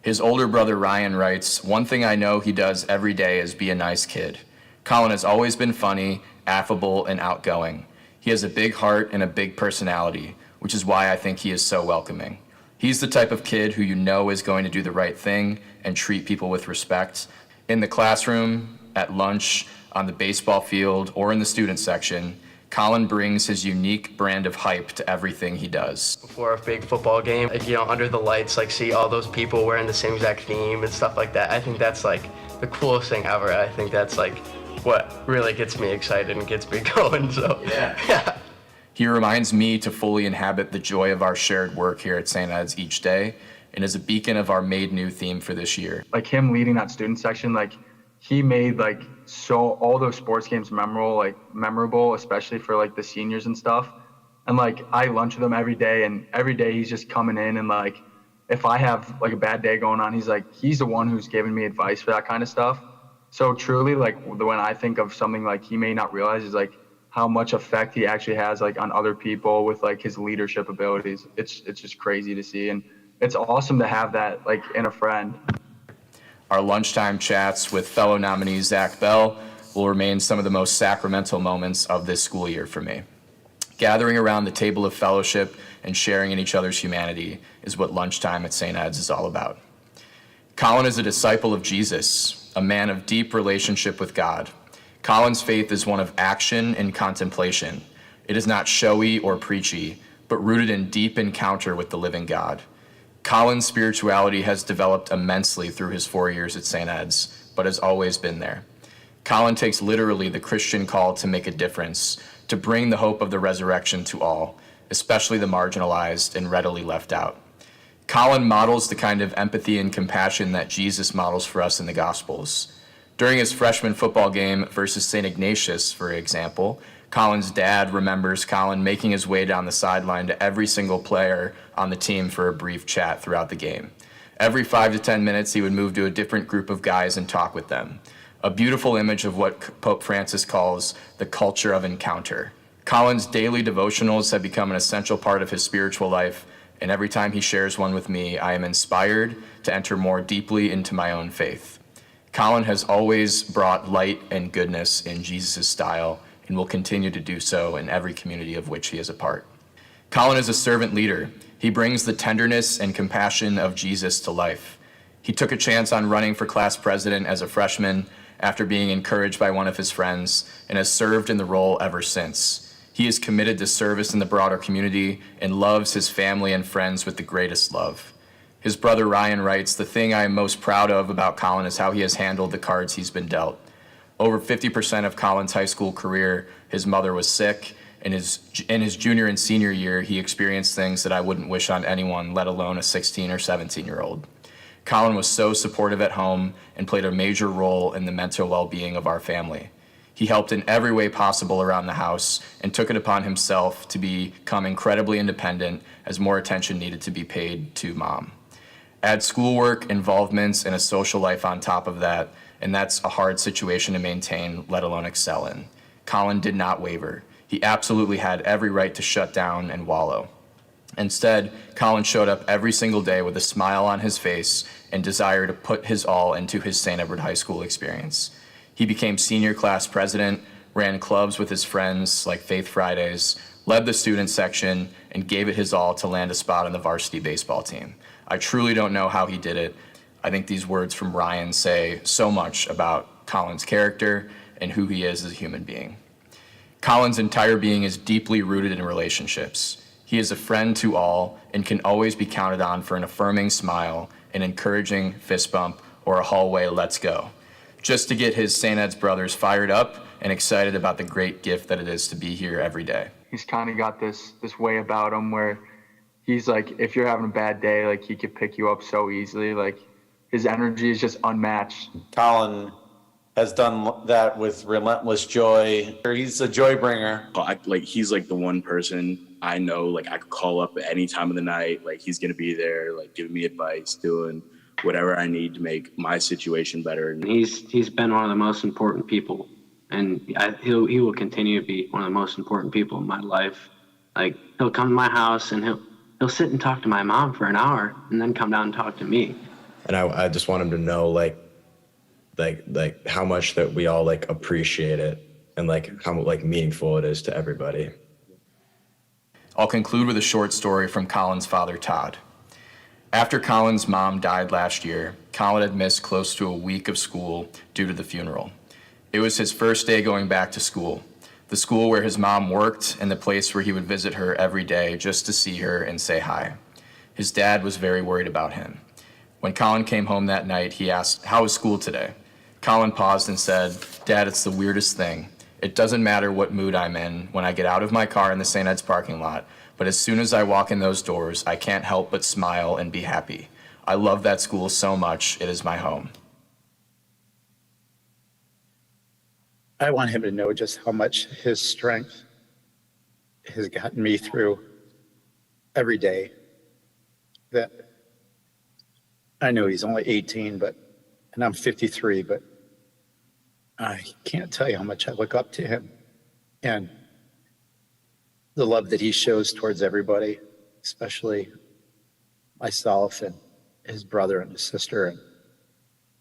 His older brother Ryan writes, "One thing I know he does every day is be a nice kid." Colin has always been funny, affable, and outgoing. He has a big heart and a big personality, which is why I think he is so welcoming. He's the type of kid who you know is going to do the right thing and treat people with respect. In the classroom, at lunch, on the baseball field, or in the student section, Colin brings his unique brand of hype to everything he does. Before a big football game, like, you know, under the lights, like, see all those people wearing the same exact theme and stuff like that. I think that's like the coolest thing ever. I think that's like what really gets me excited and gets me going. So yeah. He reminds me to fully inhabit the joy of our shared work here at St. Ed's each day, and is a beacon of our Made New theme for this year. Like him leading that student section, like he made like so all those sports games memorable, especially for like the seniors and stuff. And like I lunch with him every day, and every day he's just coming in, and like if I have like a bad day going on, he's the one who's giving me advice for that kind of stuff. So truly, like when I think of something like he may not realize is like how much effect he actually has like on other people with like his leadership abilities. It's just crazy to see, and it's awesome to have that like in a friend. Our lunchtime chats with fellow nominee Zach Bell will remain some of the most sacramental moments of this school year for me. Gathering around the table of fellowship and sharing in each other's humanity is what lunchtime at St. Ed's is all about. Colin is a disciple of Jesus, a man of deep relationship with God. Colin's faith is one of action and contemplation. It is not showy or preachy, but rooted in deep encounter with the living God. Colin's spirituality has developed immensely through his 4 years at St. Ed's, but has always been there. Colin takes literally the Christian call to make a difference, to bring the hope of the resurrection to all, especially the marginalized and readily left out. Colin models the kind of empathy and compassion that Jesus models for us in the Gospels. During his freshman football game versus St. Ignatius, for example, Colin's dad remembers Colin making his way down the sideline to every single player on the team for a brief chat throughout the game. Every 5 to 10 minutes, he would move to a different group of guys and talk with them. A beautiful image of what Pope Francis calls the culture of encounter. Colin's daily devotionals have become an essential part of his spiritual life, and every time he shares one with me, I am inspired to enter more deeply into my own faith. Colin has always brought light and goodness in Jesus' style and will continue to do so in every community of which he is a part. Colin is a servant leader. He brings the tenderness and compassion of Jesus to life. He took a chance on running for class president as a freshman after being encouraged by one of his friends and has served in the role ever since. He is committed to service in the broader community and loves his family and friends with the greatest love. His brother Ryan writes, "The thing I am most proud of about Colin is how he has handled the cards he's been dealt. Over 50% of Colin's high school career, his mother was sick. In his junior and senior year, he experienced things that I wouldn't wish on anyone, let alone a 16 or 17-year-old. Colin was so supportive at home and played a major role in the mental well-being of our family. He helped in every way possible around the house and took it upon himself to become incredibly independent as more attention needed to be paid to Mom. Add schoolwork, involvements, and a social life on top of that, and that's a hard situation to maintain, let alone excel in. Colin did not waver. He absolutely had every right to shut down and wallow. Instead, Colin showed up every single day with a smile on his face and desire to put his all into his St. Edward High School experience. He became senior class president, ran clubs with his friends like Faith Fridays, led the student section, and gave it his all to land a spot on the varsity baseball team. I truly don't know how he did it. I think these words from Ryan say so much about Colin's character and who he is as a human being. Colin's entire being is deeply rooted in relationships. He is a friend to all and can always be counted on for an affirming smile, an encouraging fist bump, or a hallway let's go, just to get his St. Ed's brothers fired up and excited about the great gift that it is to be here every day. He's kind of got this way about him where he's like, if you're having a bad day, like he could pick you up so easily. Like his energy is just unmatched. Colin has done that with relentless joy. He's a joy bringer. He's like the one person I know, like I could call up at any time of the night. Like he's gonna be there, like giving me advice, doing whatever I need to make my situation better. He's been one of the most important people, and he will continue to be one of the most important people in my life. Like he'll come to my house and he'll sit and talk to my mom for an hour, and then come down and talk to me. And I just want him to know like how much that we all like appreciate it and like how like meaningful it is to everybody. I'll conclude with a short story from Colin's father, Todd. After Colin's mom died last year, Colin had missed close to a week of school due to the funeral. It was his first day going back to school, the school where his mom worked and the place where he would visit her every day just to see her and say hi. His dad was very worried about him. When Colin came home that night, he asked, "How was school today?" Colin paused and said, "Dad, it's the weirdest thing. It doesn't matter what mood I'm in when I get out of my car in the St. Ed's parking lot, but as soon as I walk in those doors, I can't help but smile and be happy. I love that school so much. It is my home." I want him to know just how much his strength has gotten me through every day. That I know he's only 18, and I'm 53, but I can't tell you how much I look up to him and the love that he shows towards everybody, especially myself and his brother and his sister and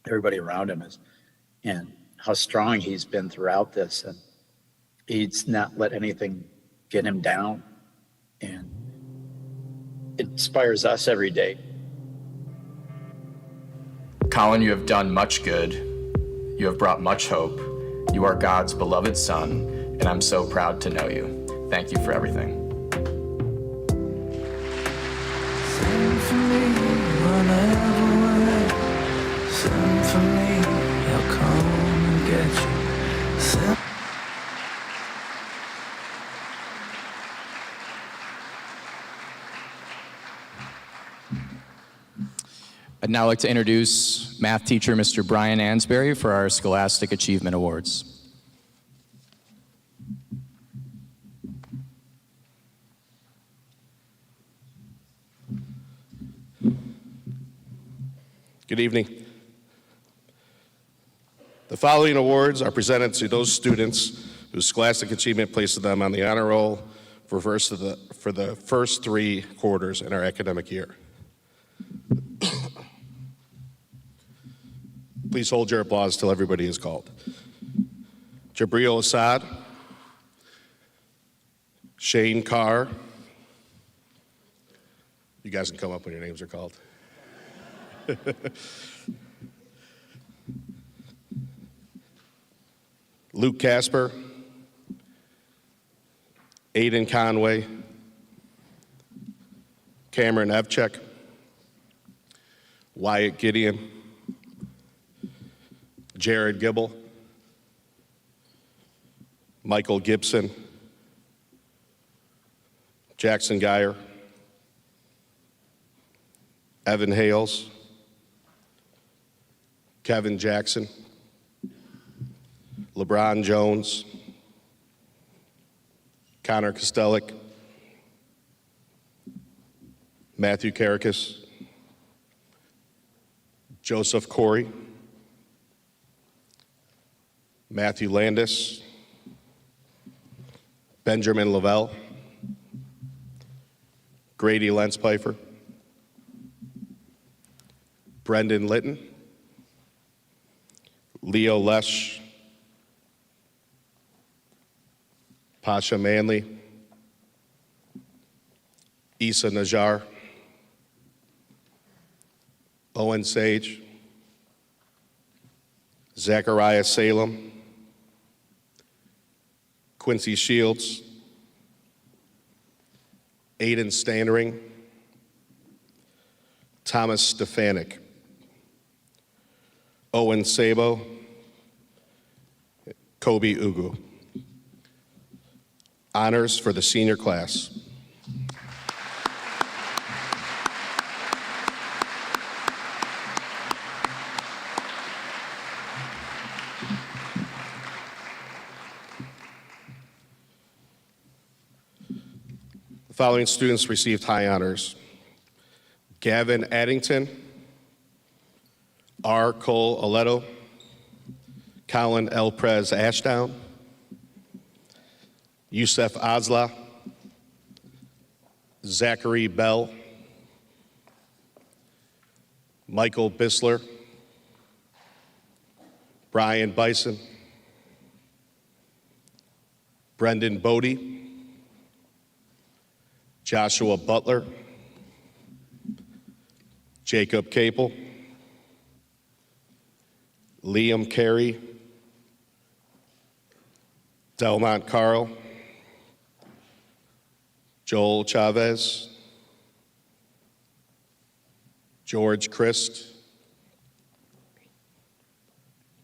everybody around him, and how strong he's been throughout this. And he's not let anything get him down, and it inspires us every day. Colin, you have done much good. You have brought much hope. You are God's beloved son, and I'm so proud to know you. Thank you for everything. Send for me whenever, send for me, I'll come and get you. Send I'd now like to introduce math teacher Mr. Brian Ansberry for our Scholastic Achievement Awards. Good evening. The following awards are presented to those students whose Scholastic Achievement places them on the honor roll for the first 3 quarters in our academic year. Please hold your applause till everybody is called. Jabril Assad, Shane Carr. You guys can come up when your names are called. Luke Casper, Aiden Conway, Cameron Evchek, Wyatt Gideon, Jared Gibble, Michael Gibson, Jackson Geyer, Evan Hales, Kevin Jackson, LeBron Jones, Connor Kostelik, Matthew Karakis, Joseph Corey, Matthew Landis, Benjamin Lavelle, Grady Lenspfeifer, Brendan Litton, Leo Lesh, Pasha Manley, Issa Najjar, Owen Sage, Zachariah Salem, Quincy Shields, Aiden Standering, Thomas Stefanik, Owen Sabo, Kobe Ugu. Honors for the senior class. The following students received high honors: Gavin Addington, R. Cole Aledo, Colin L. Prez Ashdown, Youssef Azla, Zachary Bell, Michael Bisler, Brian Bison, Brendan Bodie, Joshua Butler, Jacob Capel, Liam Carey, Delmont Carl, Joel Chavez, George Christ,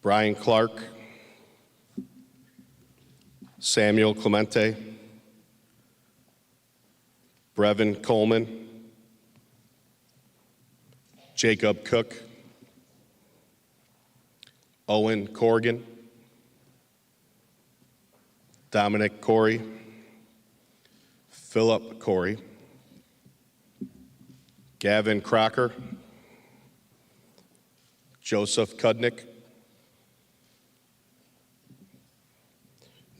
Brian Clark, Samuel Clemente, Brevin Coleman, Jacob Cook, Owen Corrigan, Dominic Corey, Philip Corey, Gavin Crocker, Joseph Kudnick,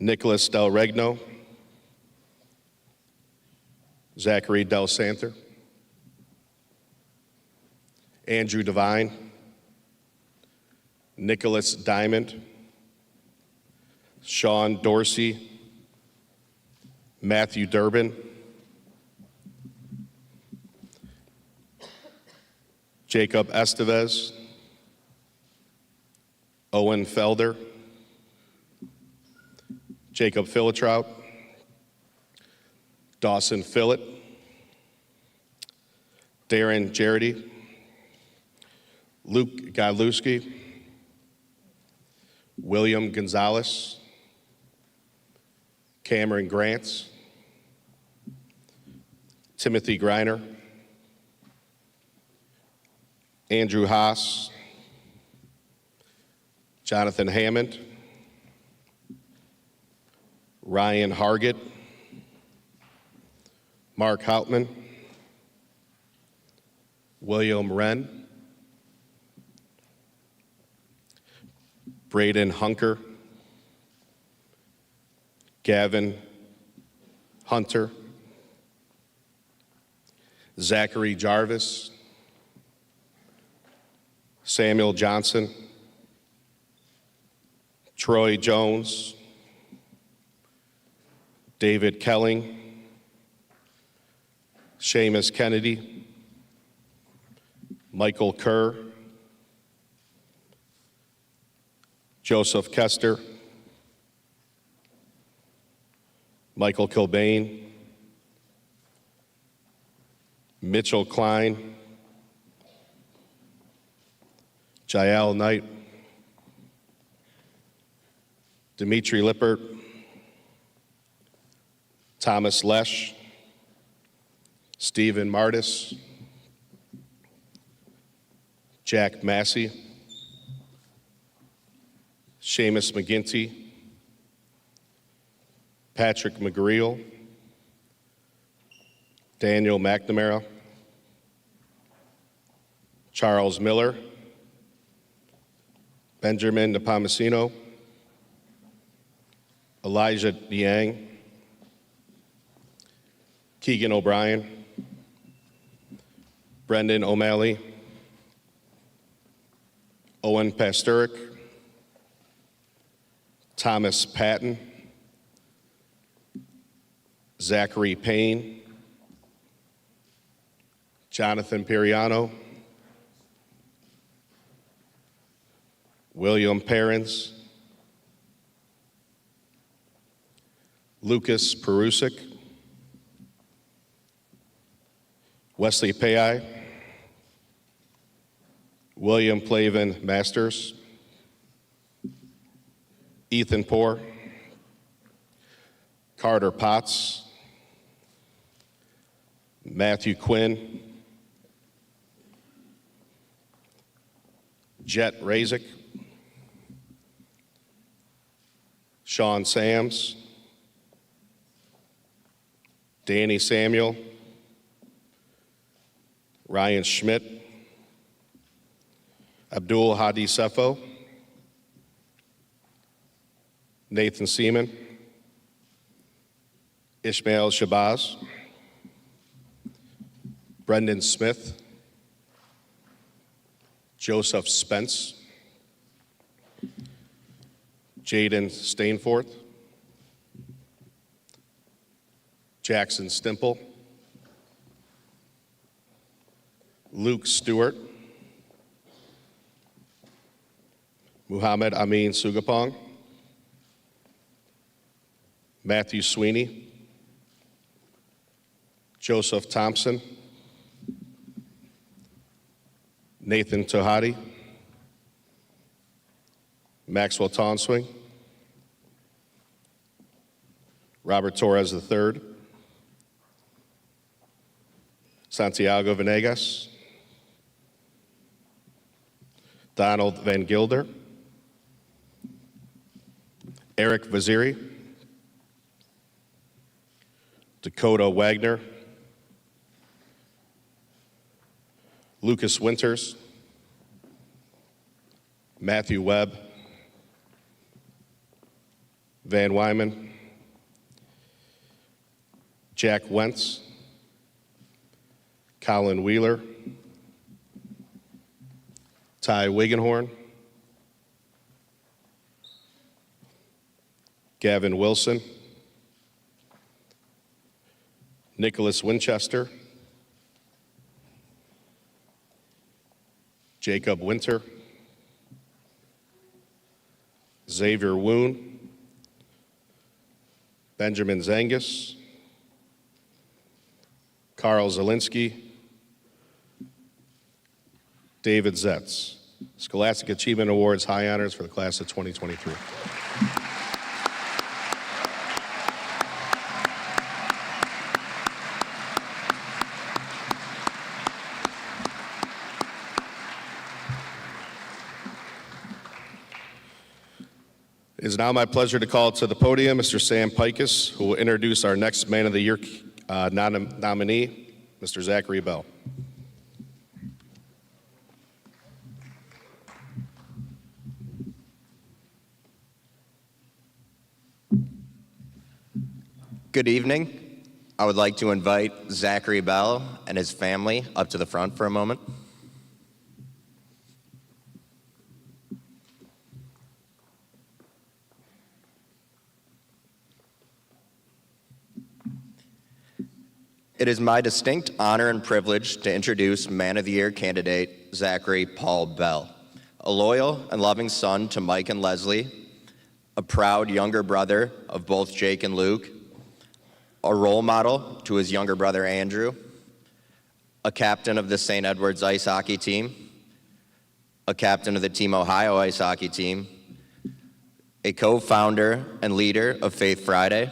Nicholas Del Regno, Zachary Del Santer, Andrew Devine, Nicholas Diamond, Sean Dorsey, Matthew Durbin, Jacob Estevez, Owen Felder, Jacob Philitrout, Dawson Fillett, Darren Jarity, Luke Godlewski, William Gonzalez, Cameron Grants, Timothy Griner, Andrew Haas, Jonathan Hammond, Ryan Hargett, Mark Houtman, William Wren, Braden Hunker, Gavin Hunter, Zachary Jarvis, Samuel Johnson, Troy Jones, David Kelling, Seamus Kennedy, Michael Kerr, Joseph Kester, Michael Kilbane, Mitchell Klein, Jael Knight, Dimitri Lippert, Thomas Lesh, Stephen Martis, Jack Massey, Seamus McGinty, Patrick McGreal, Daniel McNamara, Charles Miller, Benjamin Nepomuceno, Elijah Yang, Keegan O'Brien, Brendan O'Malley, Owen Pasturik, Thomas Patton, Zachary Payne, Jonathan Piriano, William Perrins, Lucas Perusik, Wesley Payai, William Plavin Masters, Ethan Poor, Carter Potts, Matthew Quinn, Jet Razik, Sean Sams, Danny Samuel, Ryan Schmidt, Abdul Hadi Sefo, Nathan Seaman, Ishmael Shabazz, Brendan Smith, Joseph Spence, Jaden Stainforth, Jackson Stimple, Luke Stewart, Muhammad Amin Sugapong, Matthew Sweeney, Joseph Thompson, Nathan Tohadi, Maxwell Tonswing, Robert Torres III, Santiago Venegas, Donald Van Gilder, Eric Vaziri, Dakota Wagner, Lucas Winters, Matthew Webb, Van Wyman, Jack Wentz, Colin Wheeler, Ty Wigenhorn, Gavin Wilson, Nicholas Winchester, Jacob Winter, Xavier Woon, Benjamin Zangus, Carl Zielinski, David Zetz. Scholastic Achievement Awards, high honors for the class of 2023. It is now my pleasure to call to the podium Mr. Sam Pikus, who will introduce our next Man of the Year nominee, Mr. Zachary Bell. Good evening. I would like to invite Zachary Bell and his family up to the front for a moment. It is my distinct honor and privilege to introduce Man of the Year candidate Zachary Paul Bell, a loyal and loving son to Mike and Leslie, a proud younger brother of both Jake and Luke, a role model to his younger brother Andrew, a captain of the St. Edward's ice hockey team, a captain of the Team Ohio ice hockey team, a co-founder and leader of Faith Friday,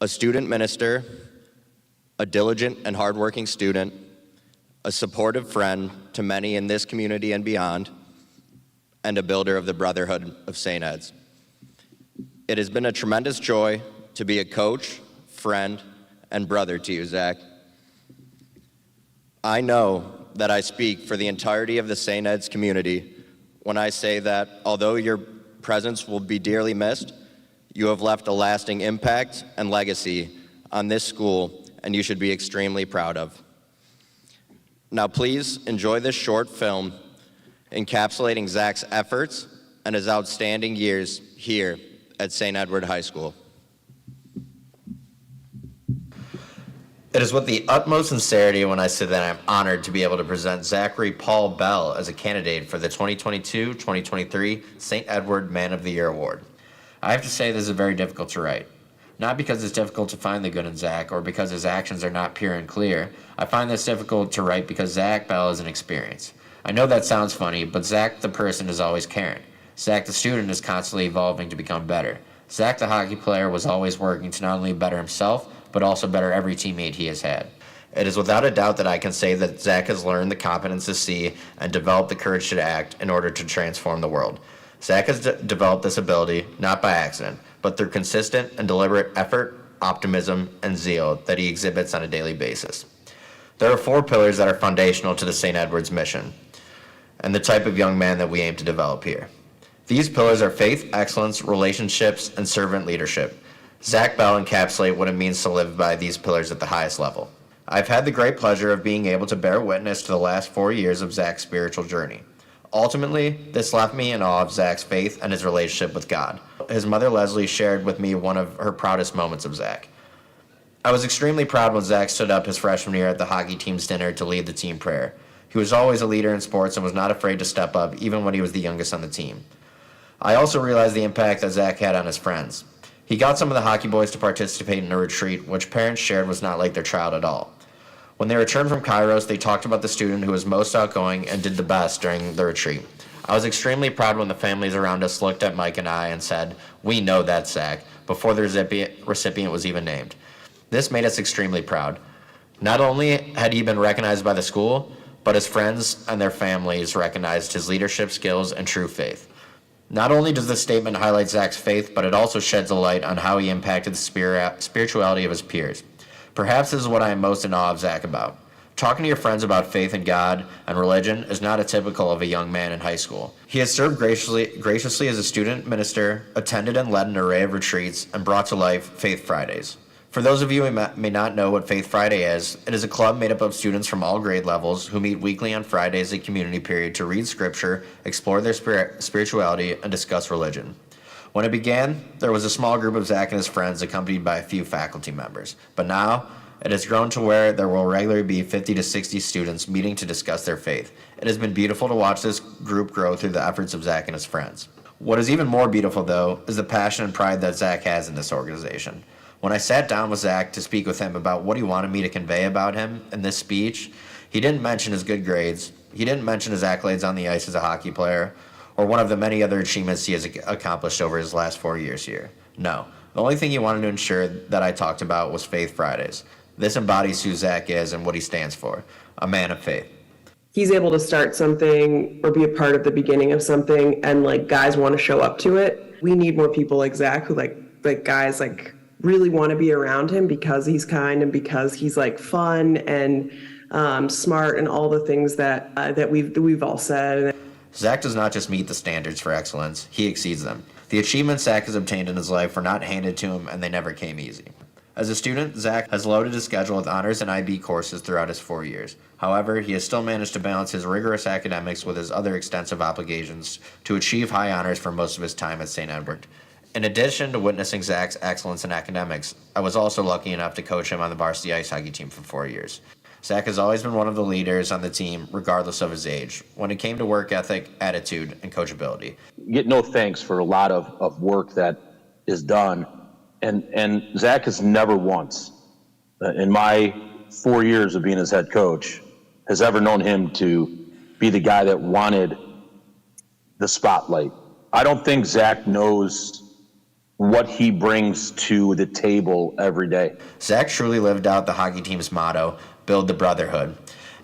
a student minister, a diligent and hardworking student, a supportive friend to many in this community and beyond, and a builder of the Brotherhood of St. Ed's. It has been a tremendous joy to be a coach, friend, and brother to you, Zach. I know that I speak for the entirety of the St. Ed's community when I say that although your presence will be dearly missed, you have left a lasting impact and legacy on this school, and you should be extremely proud of. Now please enjoy this short film encapsulating Zach's efforts and his outstanding years here at St. Edward High School. It is with the utmost sincerity when I say that I'm honored to be able to present Zachary Paul Bell as a candidate for the 2022-2023 St. Edward Man of the Year Award. I have to say this is very difficult to write. Not because it's difficult to find the good in Zach or because his actions are not pure and clear. I find this difficult to write because Zach Bell is an experience. I know that sounds funny, but Zach the person is always caring. Zach the student is constantly evolving to become better. Zach the hockey player was always working to not only better himself, but also better every teammate he has had. It is without a doubt that I can say that Zach has learned the competence to see and developed the courage to act in order to transform the world. Zach has developed this ability not by accident, but through consistent and deliberate effort, optimism, and zeal that he exhibits on a daily basis. There are 4 pillars that are foundational to the St. Edward's mission and the type of young man that we aim to develop here. These pillars are faith, excellence, relationships, and servant leadership. Zach Bell encapsulates what it means to live by these pillars at the highest level. I've had the great pleasure of being able to bear witness to the last 4 years of Zach's spiritual journey. Ultimately, this left me in awe of Zach's faith and his relationship with God. His mother Leslie shared with me one of her proudest moments of Zach. I was extremely proud when Zach stood up his freshman year at the hockey team's dinner to lead the team prayer. He was always a leader in sports and was not afraid to step up even when he was the youngest on the team. I also realized the impact that Zach had on his friends. He got some of the hockey boys to participate in a retreat, which parents shared was not like their child at all. When they returned from Kairos, they talked about the student who was most outgoing and did the best during the retreat. I was extremely proud when the families around us looked at Mike and I and said, "We know that's Zach," before the recipient was even named. This made us extremely proud. Not only had he been recognized by the school, but his friends and their families recognized his leadership skills and true faith. Not only does this statement highlight Zach's faith, but it also sheds a light on how he impacted the spirituality of his peers. Perhaps this is what I am most in awe of Zach about. Talking to your friends about faith in God and religion is not atypical of a young man in high school. He has served graciously as a student minister, attended and led an array of retreats, and brought to life Faith Fridays. For those of you who may not know what Faith Friday is, it is a club made up of students from all grade levels who meet weekly on Fridays at community period to read scripture, explore their spirituality, and discuss religion. When it began, there was a small group of Zach and his friends accompanied by a few faculty members. But now, it has grown to where there will regularly be 50 to 60 students meeting to discuss their faith. It has been beautiful to watch this group grow through the efforts of Zach and his friends. What is even more beautiful, though, is the passion and pride that Zach has in this organization. When I sat down with Zach to speak with him about what he wanted me to convey about him in this speech, he didn't mention his good grades, he didn't mention his accolades on the ice as a hockey player, or one of the many other achievements he has accomplished over his last 4 years here. No, the only thing he wanted to ensure that I talked about was Faith Fridays. This embodies who Zach is and what he stands for, a man of faith. He's able to start something or be a part of the beginning of something, and like guys want to show up to it. We need more people like Zach who like guys like really want to be around him because he's kind and because he's like fun and smart and all the things that we've all said. Zach does not just meet the standards for excellence, he exceeds them. The achievements Zach has obtained in his life were not handed to him, and they never came easy. As a student, Zach has loaded his schedule with honors and IB courses throughout his 4 years. However, he has still managed to balance his rigorous academics with his other extensive obligations to achieve high honors for most of his time at St. Edward. In addition to witnessing Zach's excellence in academics, I was also lucky enough to coach him on the varsity ice hockey team for 4 years. Zach has always been one of the leaders on the team, regardless of his age, when it came to work ethic, attitude, and coachability. Get no thanks for a lot of work that is done. And Zach has never once, in my 4 years of being his head coach, has ever known him to be the guy that wanted the spotlight. I don't think Zach knows what he brings to the table every day. Zach truly lived out the hockey team's motto, build the brotherhood,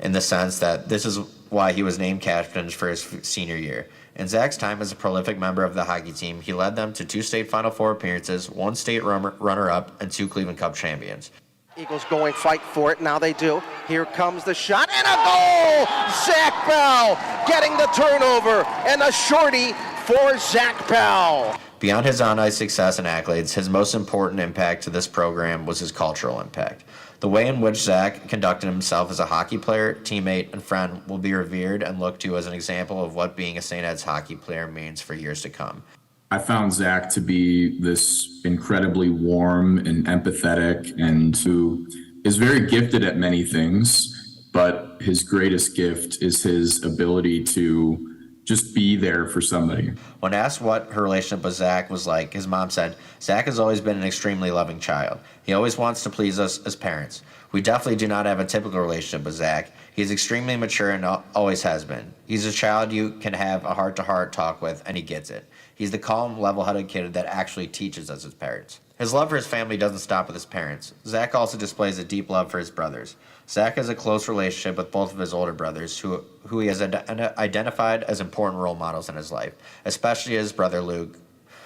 in the sense that this is why he was named captain for his senior year. In Zach's time as a prolific member of the hockey team, he led them to 2 state Final Four appearances, 1 state runner-up, and 2 Cleveland Cup champions. Eagles going fight for it. Now they do. Here comes the shot and a goal! Zach Bell getting the turnover and a shorty for Zach Bell. Beyond his on-ice success and accolades, his most important impact to this program was his cultural impact. The way in which Zach conducted himself as a hockey player, teammate, and friend will be revered and looked to as an example of what being a St. Ed's hockey player means for years to come. I found Zach to be this incredibly warm and empathetic and who is very gifted at many things, but his greatest gift is his ability to just be there for somebody. When asked what her relationship with Zach was like, his mom said, "Zach has always been an extremely loving child. He always wants to please us as parents. We definitely do not have a typical relationship with Zach. He's extremely mature and always has been. He's a child you can have a heart-to-heart talk with, and he gets it. He's the calm, level-headed kid that actually teaches us as parents." His love for his family doesn't stop with his parents. Zach also displays a deep love for his brothers. Zach has a close relationship with both of his older brothers, who he has identified as important role models in his life, especially his brother Luke,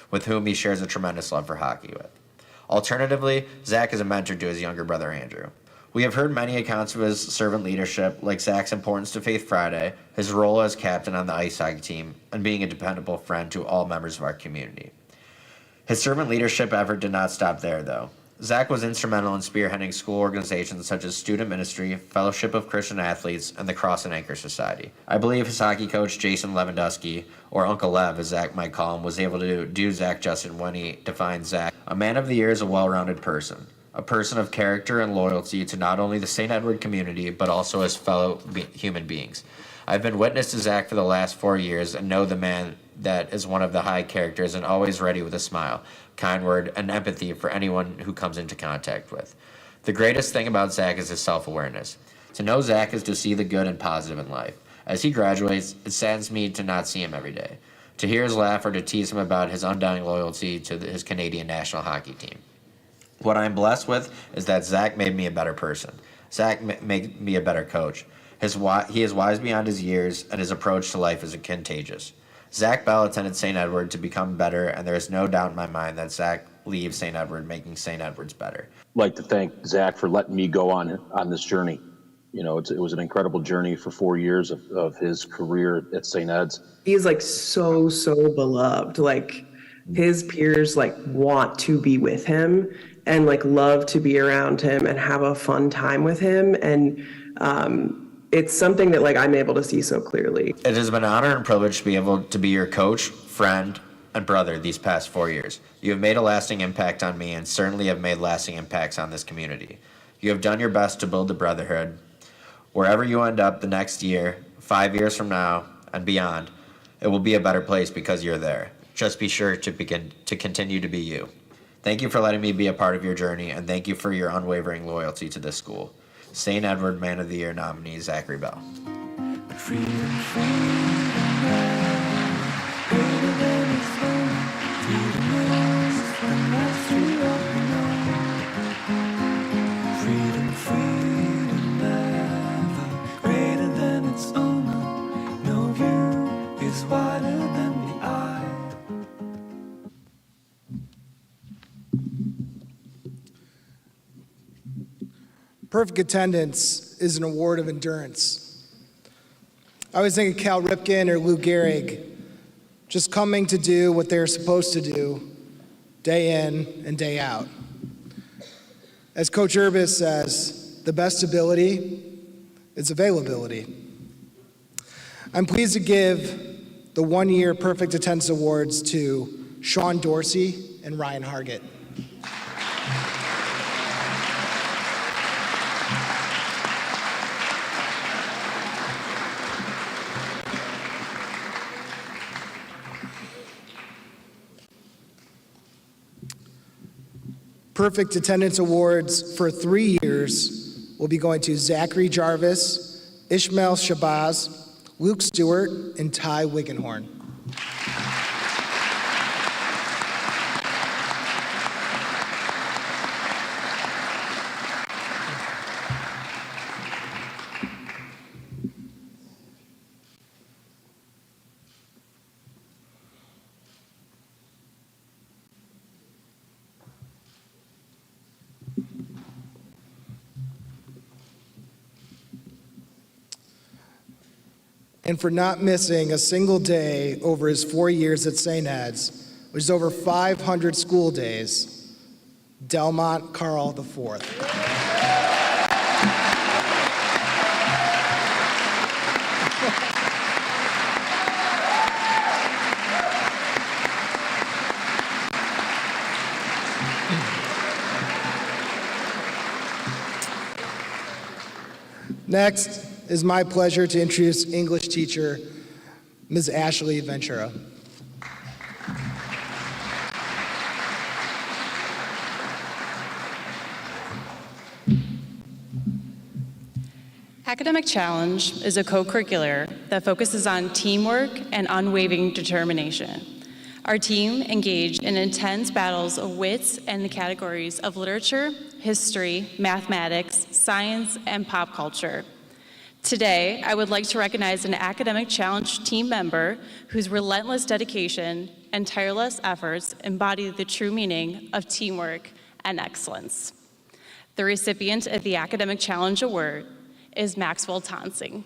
with whom he shares a tremendous love for hockey with. Alternatively, Zach is a mentor to his younger brother Andrew. We have heard many accounts of his servant leadership, like Zach's importance to Faith Friday, his role as captain on the ice hockey team, and being a dependable friend to all members of our community. His servant leadership effort did not stop there, though. Zach was instrumental in spearheading school organizations such as Student Ministry, Fellowship of Christian Athletes, and the Cross and Anchor Society. I believe his hockey coach, Jason Lewandowski, or Uncle Lev, as Zach might call him, was able to do Zach justice when he defined Zach. A man of the year is a well-rounded person, a person of character and loyalty to not only the St. Edward community, but also his fellow human beings. I've been witness to Zach for the last 4 years and know the man that is one of the high characters and always ready with a smile, kind word, and empathy for anyone who comes into contact with. The greatest thing about Zach is his self-awareness. To know Zach is to see the good and positive in life. As he graduates, it saddens me to not see him every day, to hear his laugh or to tease him about his undying loyalty to his Canadian national hockey team. What I'm blessed with is that Zach made me a better person. Zach made me a better coach. He is wise beyond his years, and his approach to life is contagious. Zach Bell attended St. Edward to become better, and there is no doubt in my mind that Zach leaves St. Edward making St. Edwards better. I'd like to thank Zach for letting me go on this journey. You know, it was an incredible journey for 4 years of his career at St. Ed's. He's like so beloved. Like his peers like want to be with him and like love to be around him and have a fun time with him. And it's something that like I'm able to see so clearly. It has been an honor and privilege to be able to be your coach, friend, and brother these past 4 years. You have made a lasting impact on me and certainly have made lasting impacts on this community. You have done your best to build the brotherhood. Wherever you end up the next year, 5 years from now, and beyond, it will be a better place because you're there. Just be sure to continue to be you. Thank you for letting me be a part of your journey, and thank you for your unwavering loyalty to this school. St. Edward Man of the Year nominee, Zachary Bell. Perfect attendance is an award of endurance. I was thinking Cal Ripken or Lou Gehrig, just coming to do what they're supposed to do day in and day out. As Coach Urbis says, the best ability is availability. I'm pleased to give the one-year Perfect Attendance Awards to Sean Dorsey and Ryan Hargett. Perfect Attendance Awards for 3 years will be going to Zachary Jarvis, Ishmael Shabazz, Luke Stewart, and Ty Wiggenhorn. And for not missing a single day over his 4 years at St. Ed's, which is over 500 school days, Delmont Carl IV. Next, it is my pleasure to introduce English teacher, Ms. Ashley Ventura. Academic Challenge is a co-curricular that focuses on teamwork and unwavering determination. Our team engaged in intense battles of wits in the categories of literature, history, mathematics, science, and pop culture. Today, I would like to recognize an Academic Challenge team member whose relentless dedication and tireless efforts embody the true meaning of teamwork and excellence. The recipient of the Academic Challenge Award is Maxwell Tonsing.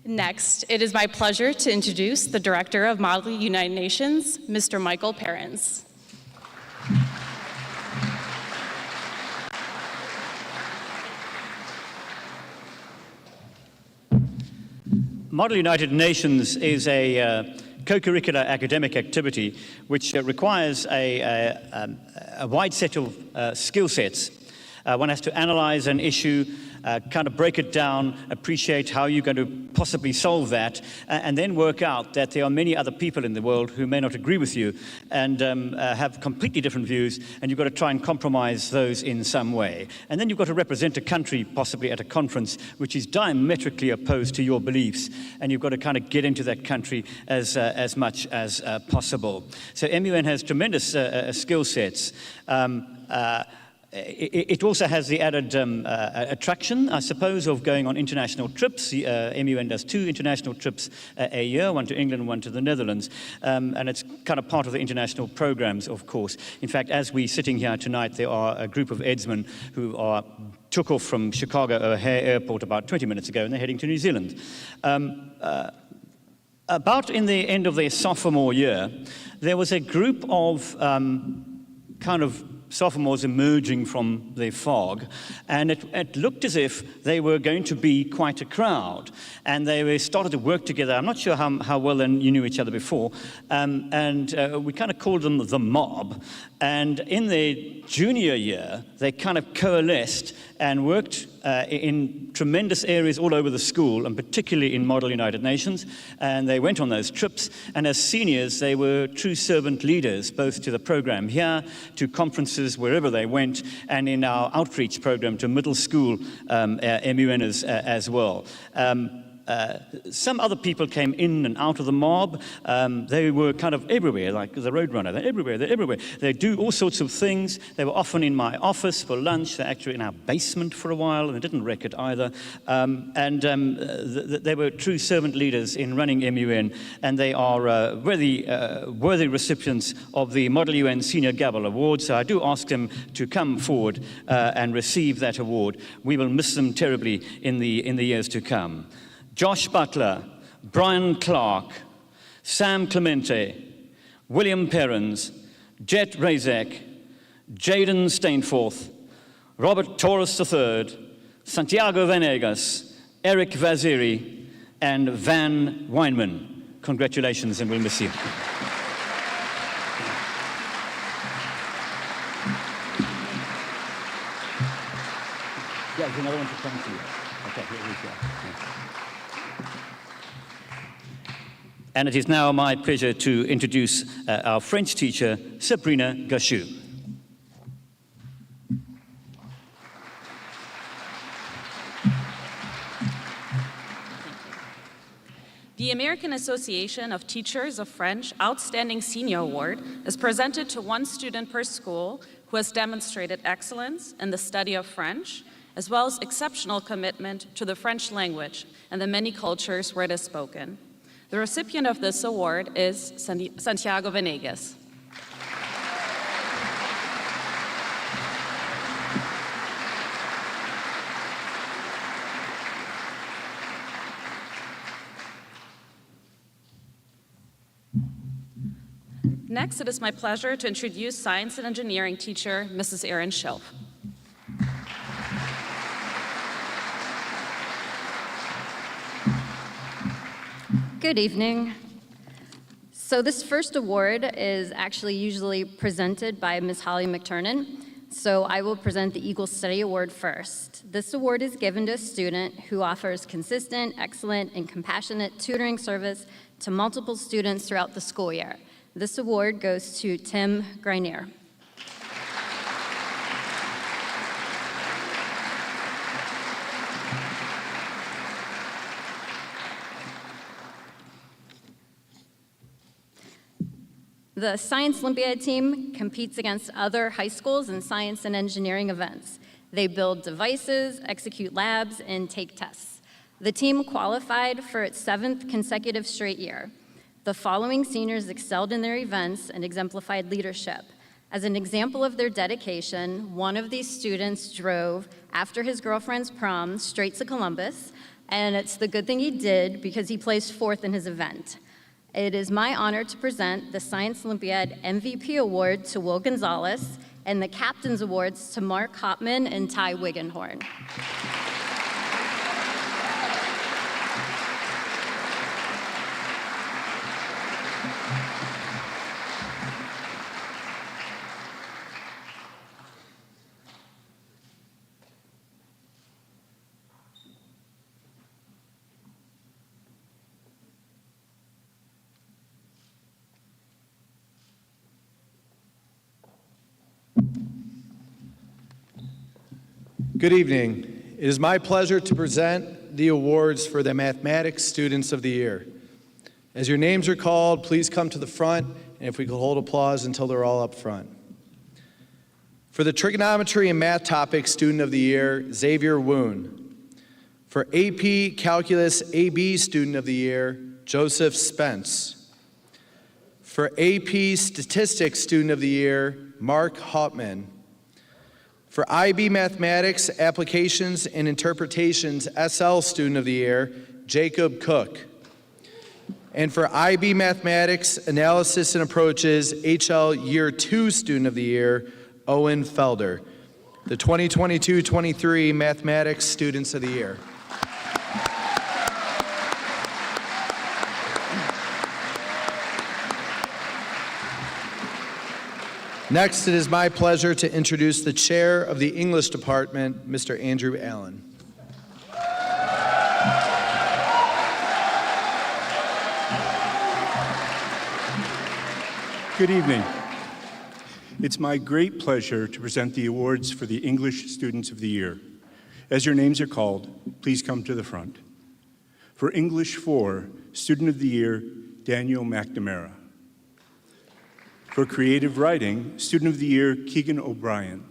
Next, it is my pleasure to introduce the Director of Model United Nations, Mr. Michael Perrins. Model United Nations is a co-curricular academic activity which requires a wide set of skill sets. One has to analyze an issue, kind of break it down, appreciate how you're going to possibly solve that, and then work out that there are many other people in the world who may not agree with you and have completely different views, and you've got to try and compromise those in some way. And then you've got to represent a country, possibly at a conference, which is diametrically opposed to your beliefs, and you've got to kind of get into that country as much as possible. So MUN has tremendous skill sets. It also has the added attraction, I suppose, of going on international trips. The MUN does 2 international trips a year, one to England, one to the Netherlands. And it's kind of part of the international programs, of course. In fact, as we're sitting here tonight, there are a group of Edsmen who took off from Chicago O'Hare Airport about 20 minutes ago, and they're heading to New Zealand. About in the end of their sophomore year, there was a group of kind of sophomores emerging from the fog, and it looked as if they were going to be quite a crowd, and they started to work together. I'm not sure how well you knew each other before, and we kind of called them the mob. And in their junior year, they kind of coalesced and worked in tremendous areas all over the school, and particularly in Model United Nations. And they went on those trips, and as seniors, they were true servant leaders, both to the program here, to conferences wherever they went, and in our outreach program to middle school MUNers as well. Some other people came in and out of the mob. They were kind of everywhere, like the Roadrunner. They're everywhere, they're everywhere. They do all sorts of things. They were often in my office for lunch. They're actually in our basement for a while, and they didn't wreck it either. They were true servant leaders in running MUN, and they are worthy recipients of the Model UN Senior Gavel Award. So I do ask them to come forward and receive that award. We will miss them terribly in the years to come. Josh Butler, Brian Clark, Sam Clemente, William Perrins, Jet Razak, Jaden Stainforth, Robert Torres III, Santiago Venegas, Eric Vaziri, and Van Weinman. Congratulations, and we'll miss you. Yeah, there's another one to come to you. Okay, here we go. And it is now my pleasure to introduce our French teacher, Sabrina Gachou. The American Association of Teachers of French Outstanding Senior Award is presented to one student per school who has demonstrated excellence in the study of French, as well as exceptional commitment to the French language and the many cultures where it is spoken. The recipient of this award is Santiago Venegas. Next, it is my pleasure to introduce science and engineering teacher, Mrs. Erin Schilf. Good evening. So this first award is actually usually presented by Ms. Holly McTurnan. So I will present the Eagle Study Award first. This award is given to a student who offers consistent, excellent, and compassionate tutoring service to multiple students throughout the school year. This award goes to Tim Greinier. The Science Olympiad team competes against other high schools in science and engineering events. They build devices, execute labs, and take tests. The team qualified for its 7th consecutive straight year. The following seniors excelled in their events and exemplified leadership. As an example of their dedication, one of these students drove after his girlfriend's prom straight to Columbus, and it's the good thing he did because he placed 4th in his event. It is my honor to present the Science Olympiad MVP Award to Will Gonzalez and the Captain's Awards to Mark Hopman and Ty Wiggenhorn. Good evening. It is my pleasure to present the awards for the Mathematics Students of the Year. As your names are called, please come to the front, and if we could hold applause until they're all up front. For the Trigonometry and Math Topics Student of the Year, Xavier Woon. For AP Calculus AB Student of the Year, Joseph Spence. For AP Statistics Student of the Year, Mark Hauptman. For IB Mathematics, Applications and Interpretations SL Student of the Year, Jacob Cook. And for IB Mathematics, Analysis and Approaches, HL Year 2 Student of the Year, Owen Felder. The 2022-23 Mathematics Students of the Year. Next, it is my pleasure to introduce the chair of the English Department, Mr. Andrew Allen. Good evening. It's my great pleasure to present the awards for the English Students of the Year. As your names are called, please come to the front. For English 4, Student of the Year, Daniel McNamara. For Creative Writing, Student of the Year, Keegan O'Brien.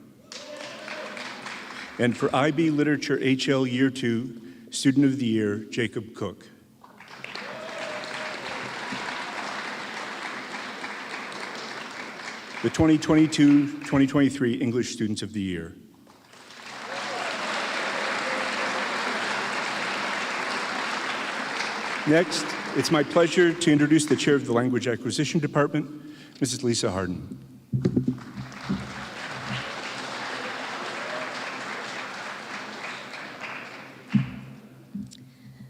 And for IB Literature HL Year 2, Student of the Year, Jacob Cook. The 2022-2023 English Students of the Year. Next, it's my pleasure to introduce the Chair of the Language Acquisition Department, Mrs. Lisa Harden.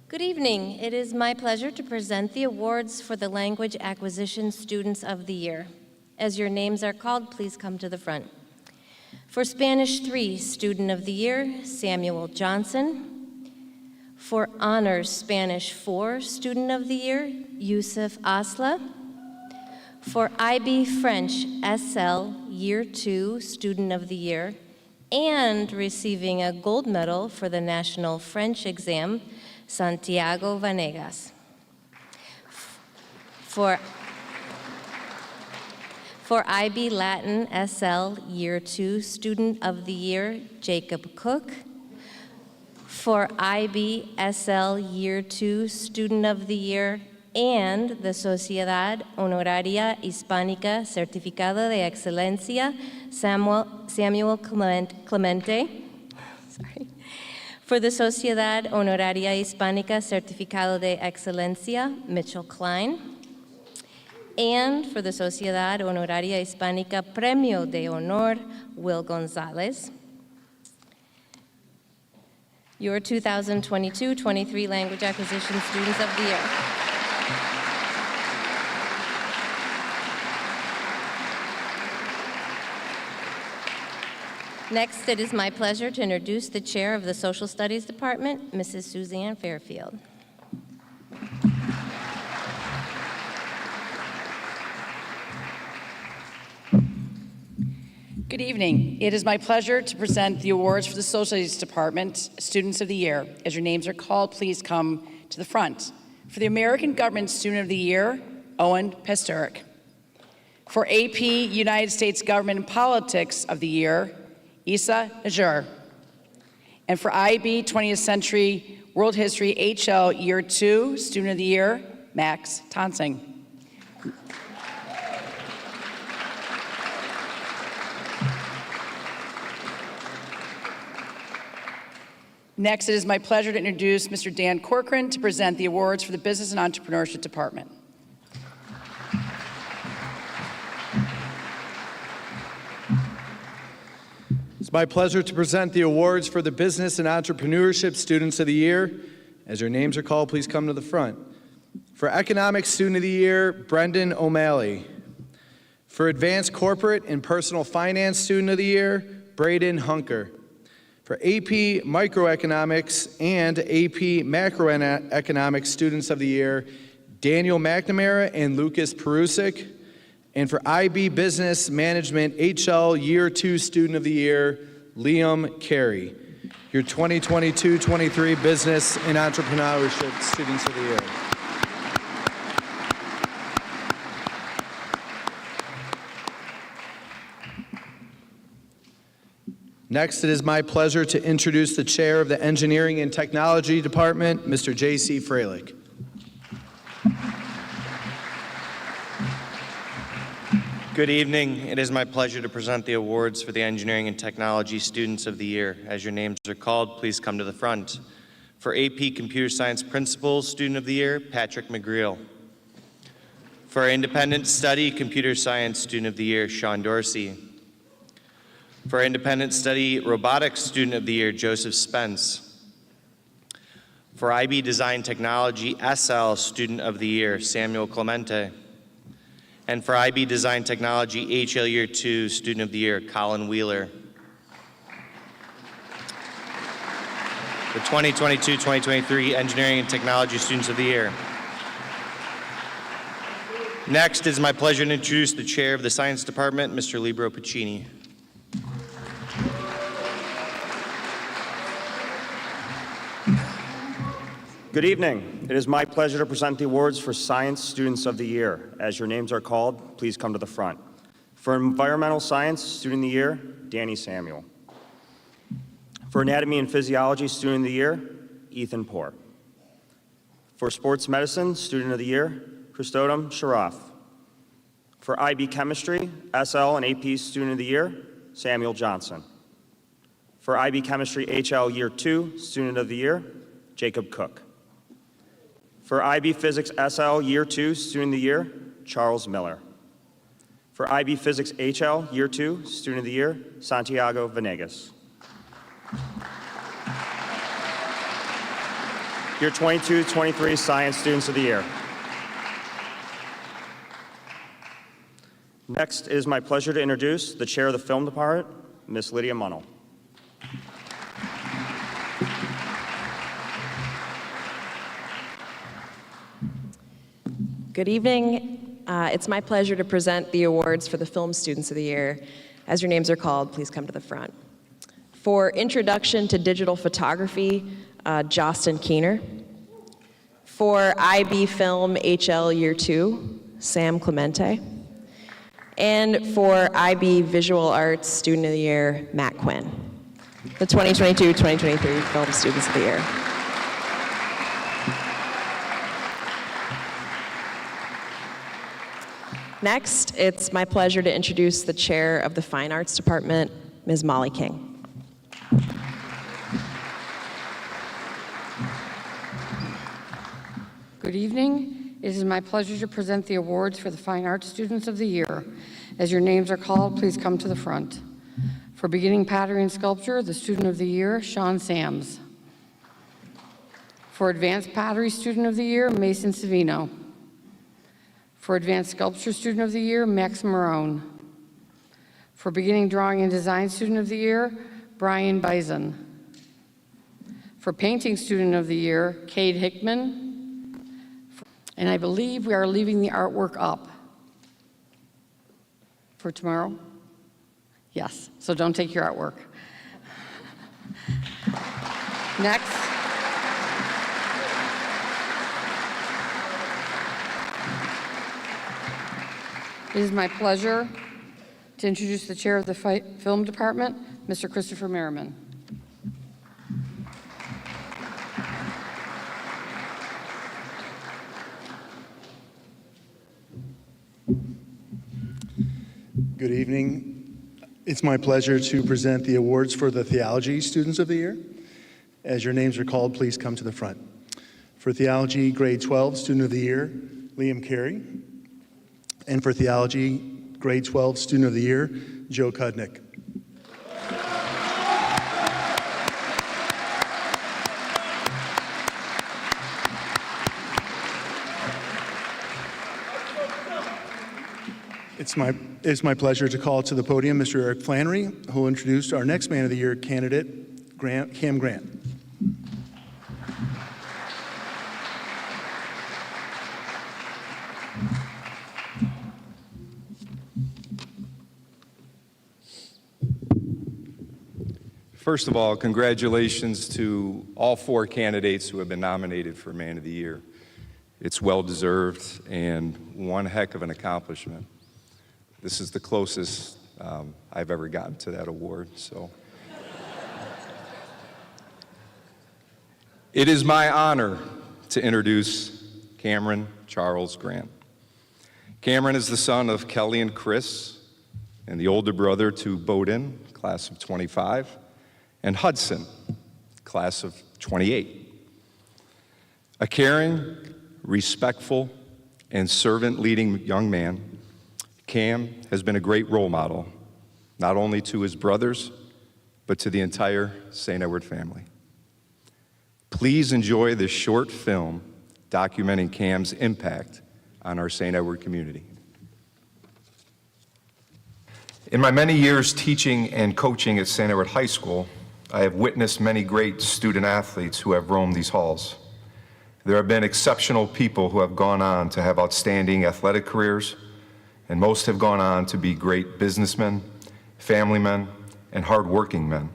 Good evening. It is my pleasure to present the awards for the Language Acquisition Students of the Year. As your names are called, please come to the front. For Spanish 3, Student of the Year, Samuel Johnson. For Honors Spanish 4, Student of the Year, Yusuf Asla. For IB French SL Year 2, Student of the Year, and receiving a gold medal for the National French Exam, Santiago Vanegas. For IB Latin SL Year 2 Student of the Year, Jacob Cook. For IB SL Year 2 Student of the Year and the Sociedad Honoraria Hispánica Certificado de Excelencia, Samuel Clemente. Sorry. For the Sociedad Honoraria Hispánica Certificado de Excelencia, Mitchell Klein. And for the Sociedad Honoraria Hispánica Premio de Honor, Will Gonzalez. Your 2022-23 Language Acquisition Students of the Year. Next, it is my pleasure to introduce the Chair of the Social Studies Department, Mrs. Suzanne Fairfield. Good evening. It is my pleasure to present the awards for the Social Studies Department Students of the Year. As your names are called, please come to the front. For the American Government Student of the Year, Owen Pasturik. For AP United States Government and Politics of the Year, Isa Najjar. And for IB 20th Century World History HL Year 2 Student of the Year, Max Tonsing. Next, it is my pleasure to introduce Mr. Dan Corcoran to present the awards for the Business and Entrepreneurship Department. It's my pleasure to present the awards for the Business and Entrepreneurship Students of the Year. As your names are called, please come to the front. For Economics Student of the Year, Brendan O'Malley. For Advanced Corporate and Personal Finance Student of the Year, Braden Hunker. For AP Microeconomics and AP Macroeconomics Students of the Year, Daniel McNamara and Lucas Perusik. And for IB Business Management HL Year 2 Student of the Year, Liam Carey. Your 2022-23 Business and Entrepreneurship Students of the Year. Next, it is my pleasure to introduce the Chair of the Engineering and Technology Department, Mr. J.C. Freilich. Good evening. It is my pleasure to present the awards for the Engineering and Technology Students of the Year. As your names are called, please come to the front. For AP Computer Science Principal Student of the Year, Patrick McGreal. For Independent Study Computer Science Student of the Year, Sean Dorsey. For Independent Study Robotics Student of the Year, Joseph Spence. For IB Design Technology SL Student of the Year, Samuel Clemente. And for IB Design Technology HL Year 2 Student of the Year, Colin Wheeler. The 2022-2023 Engineering and Technology Students of the Year. Next, it is my pleasure to introduce the Chair of the Science Department, Mr. Libro Piccini. Good evening. It is my pleasure to present the awards for Science Students of the Year. As your names are called, please come to the front. For Environmental Science Student of the Year, Danny Samuel. For Anatomy and Physiology Student of the Year, Ethan Poor. For Sports Medicine Student of the Year, Christodem Sharaf. For IB Chemistry, SL and AP Student of the Year, Samuel Johnson. For IB Chemistry HL Year 2 Student of the Year, Jacob Cook. For IB Physics SL Year 2 Student of the Year, Charles Miller. For IB Physics HL Year 2 Student of the Year, Santiago Venegas. Year 22-23 Science Students of the Year. Next, it is my pleasure to introduce the Chair of the Film Department, Ms. Lydia Munnell. Good evening. It's my pleasure to present the awards for the Film Students of the Year. As your names are called, please come to the front. For Introduction to Digital Photography, Justin Keener. For IB Film HL Year 2, Sam Clemente. And for IB Visual Arts Student of the Year, Matt Quinn. The 2022-2023 Film Students of the Year. Next, it's my pleasure to introduce the Chair of the Fine Arts Department, Ms. Molly King. Good evening. It is my pleasure to present the awards for the Fine Arts Students of the Year. As your names are called, please come to the front. For Beginning Pottery and Sculpture, the Student of the Year, Sean Sams. For Advanced Pottery Student of the Year, Mason Savino. For Advanced Sculpture Student of the Year, Max Marone. For Beginning Drawing and Design Student of the Year, Brian Bison. For Painting Student of the Year, Cade Hickman. And I believe we are leaving the artwork up for tomorrow. Yes, so don't take your artwork. Next. It is my pleasure to introduce the Chair of the Film Department, Mr. Christopher Merriman. Good evening. It's my pleasure to present the awards for the Theology Students of the Year. As your names are called, please come to the front. For Theology Grade 12 Student of the Year, Liam Carey. And for Theology Grade 12 Student of the Year, Joe Kudnick. It's my pleasure to call to the podium Mr. Eric Flannery, who will introduce our next Man of the Year candidate, Cam Grant. First of all, congratulations to all 4 candidates who have been nominated for Man of the Year. It's well-deserved and one heck of an accomplishment. This is the closest I've ever gotten to that award, so. It is my honor to introduce Cameron Charles Grant. Cameron is the son of Kelly and Chris, and the older brother to Bowden, class of 25, and Hudson, class of 28. A caring, respectful, and servant-leading young man, Cam has been a great role model, not only to his brothers, but to the entire St. Edward family. Please enjoy this short film documenting Cam's impact on our St. Edward community. In my many years teaching and coaching at St. Edward High School, I have witnessed many great student athletes who have roamed these halls. There have been exceptional people who have gone on to have outstanding athletic careers, and most have gone on to be great businessmen, family men, and hardworking men.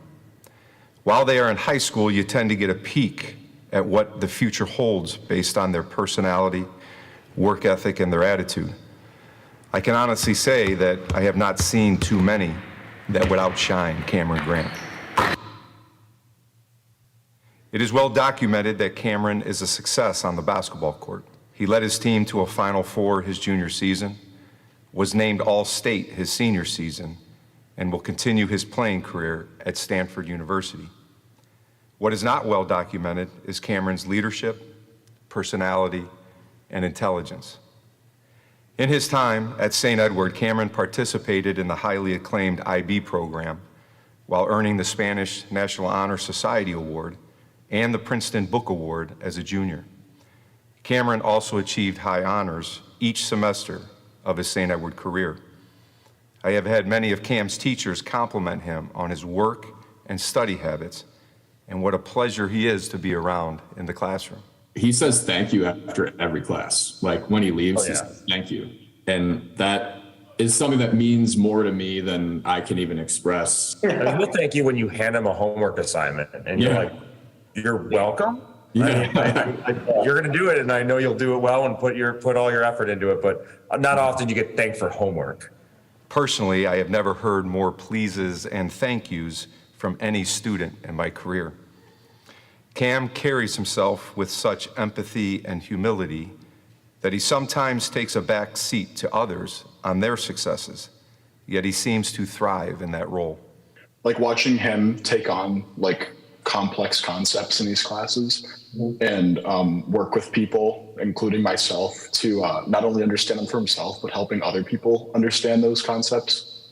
While they are in high school, you tend to get a peek at what the future holds based on their personality, work ethic, and their attitude. I can honestly say that I have not seen too many that would outshine Cameron Grant. It is well documented that Cameron is a success on the basketball court. He led his team to a Final Four his junior season, was named All-State his senior season, and will continue his playing career at Stanford University. What is not well documented is Cameron's leadership, personality, and intelligence. In his time at St. Edward, Cameron participated in the highly acclaimed IB program while earning the Spanish National Honor Society Award and the Princeton Book Award as a junior. Cameron also achieved high honors each semester of his St. Edward career. I have had many of Cam's teachers compliment him on his work and study habits, and what a pleasure he is to be around in the classroom. He says thank you after every class. Like when he leaves, he says thank you. And that is something that means more to me than I can even express. He'll thank you when you hand him a homework assignment and you're like, you're welcome. Yeah. You're going to do it, and I know you'll do it well and put all your effort into it, but not often you get thanked for homework. Personally, I have never heard more pleases and thank yous from any student in my career. Cam carries himself with such empathy and humility that he sometimes takes a back seat to others on their successes, yet he seems to thrive in that role. Like watching him take on like complex concepts in these classes and work with people, including myself, to not only understand them for himself, but helping other people understand those concepts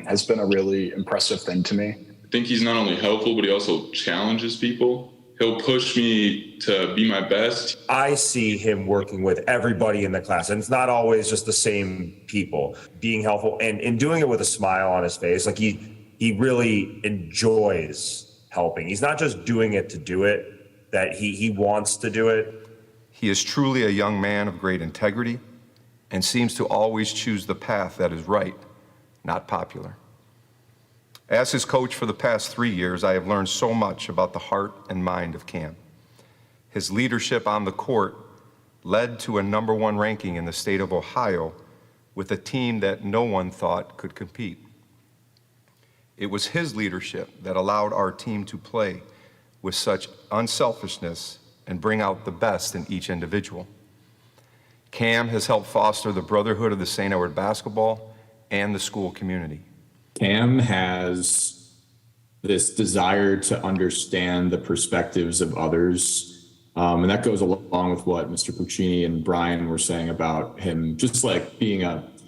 has been a really impressive thing to me. I think he's not only helpful, but he also challenges people. He'll push me to be my best. I see him working with everybody in the class, and it's not always just the same people, being helpful and doing it with a smile on his face. Like he really enjoys helping. He's not just doing it to do it, that he wants to do it. He is truly a young man of great integrity and seems to always choose the path that is right, not popular. As his coach for the past 3 years, I have learned so much about the heart and mind of Cam. His leadership on the court led to a #1 ranking in the state of Ohio with a team that no one thought could compete. It was his leadership that allowed our team to play with such unselfishness and bring out the best in each individual. Cam has helped foster the brotherhood of the St. Edward basketball and the school community. Cam has this desire to understand the perspectives of others. And that goes along with what Mr. Puccini and Brian were saying about him just like being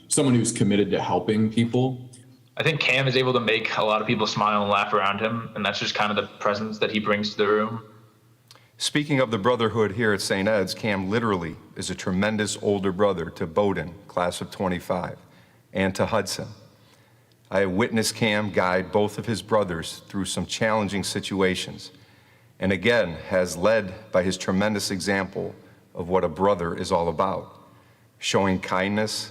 someone who's committed to helping people. I think Cam is able to make a lot of people smile and laugh around him, and that's just kind of the presence that he brings to the room. Speaking of the brotherhood here at St. Ed's, Cam literally is a tremendous older brother to Bowdoin, class of 25, and to Hudson. I have witnessed Cam guide both of his brothers through some challenging situations, and again has led by his tremendous example of what a brother is all about, showing kindness,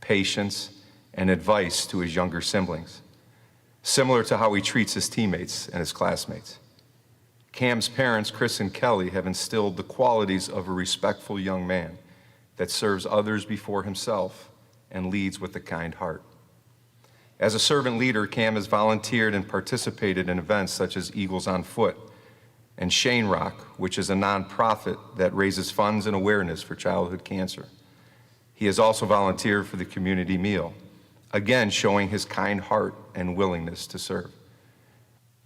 patience, and advice to his younger siblings, similar to how he treats his teammates and his classmates. Cam's parents, Chris and Kelly, have instilled the qualities of a respectful young man that serves others before himself and leads with a kind heart. As a servant leader, Cam has volunteered and participated in events such as Eagles on Foot and Shane Rock, which is a nonprofit that raises funds and awareness for childhood cancer. He has also volunteered for the community meal, again showing his kind heart and willingness to serve.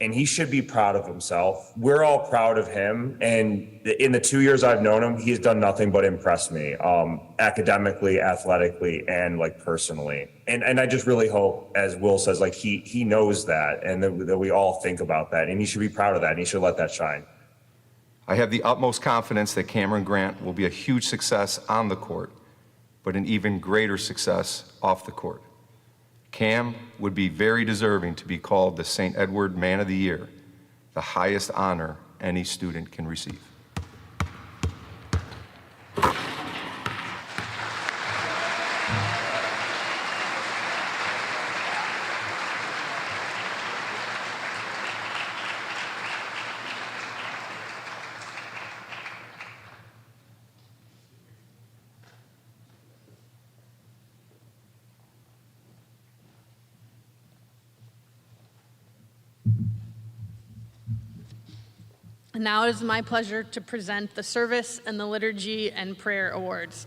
And he should be proud of himself. We're all proud of him. And in the 2 years I've known him, he's done nothing but impress me, academically, athletically, and like personally. And I just really hope, as Will says, like he knows that and that we all think about that. And he should be proud of that and he should let that shine. I have the utmost confidence that Cameron Grant will be a huge success on the court, but an even greater success off the court. Cam would be very deserving to be called the St. Edward Man of the Year, the highest honor any student can receive. And now it is my pleasure to present the Service and the Liturgy and Prayer Awards.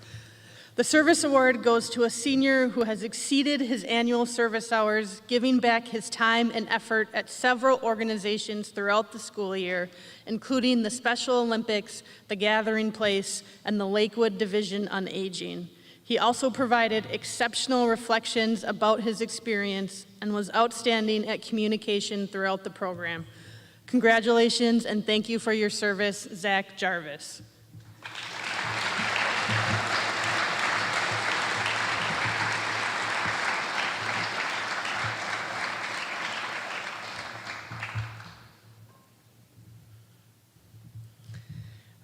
The Service Award goes to a senior who has exceeded his annual service hours, giving back his time and effort at several organizations throughout the school year, including the Special Olympics, the Gathering Place, and the Lakewood Division on Aging. He also provided exceptional reflections about his experience and was outstanding at communication throughout the program. Congratulations and thank you for your service, Zach Jarvis.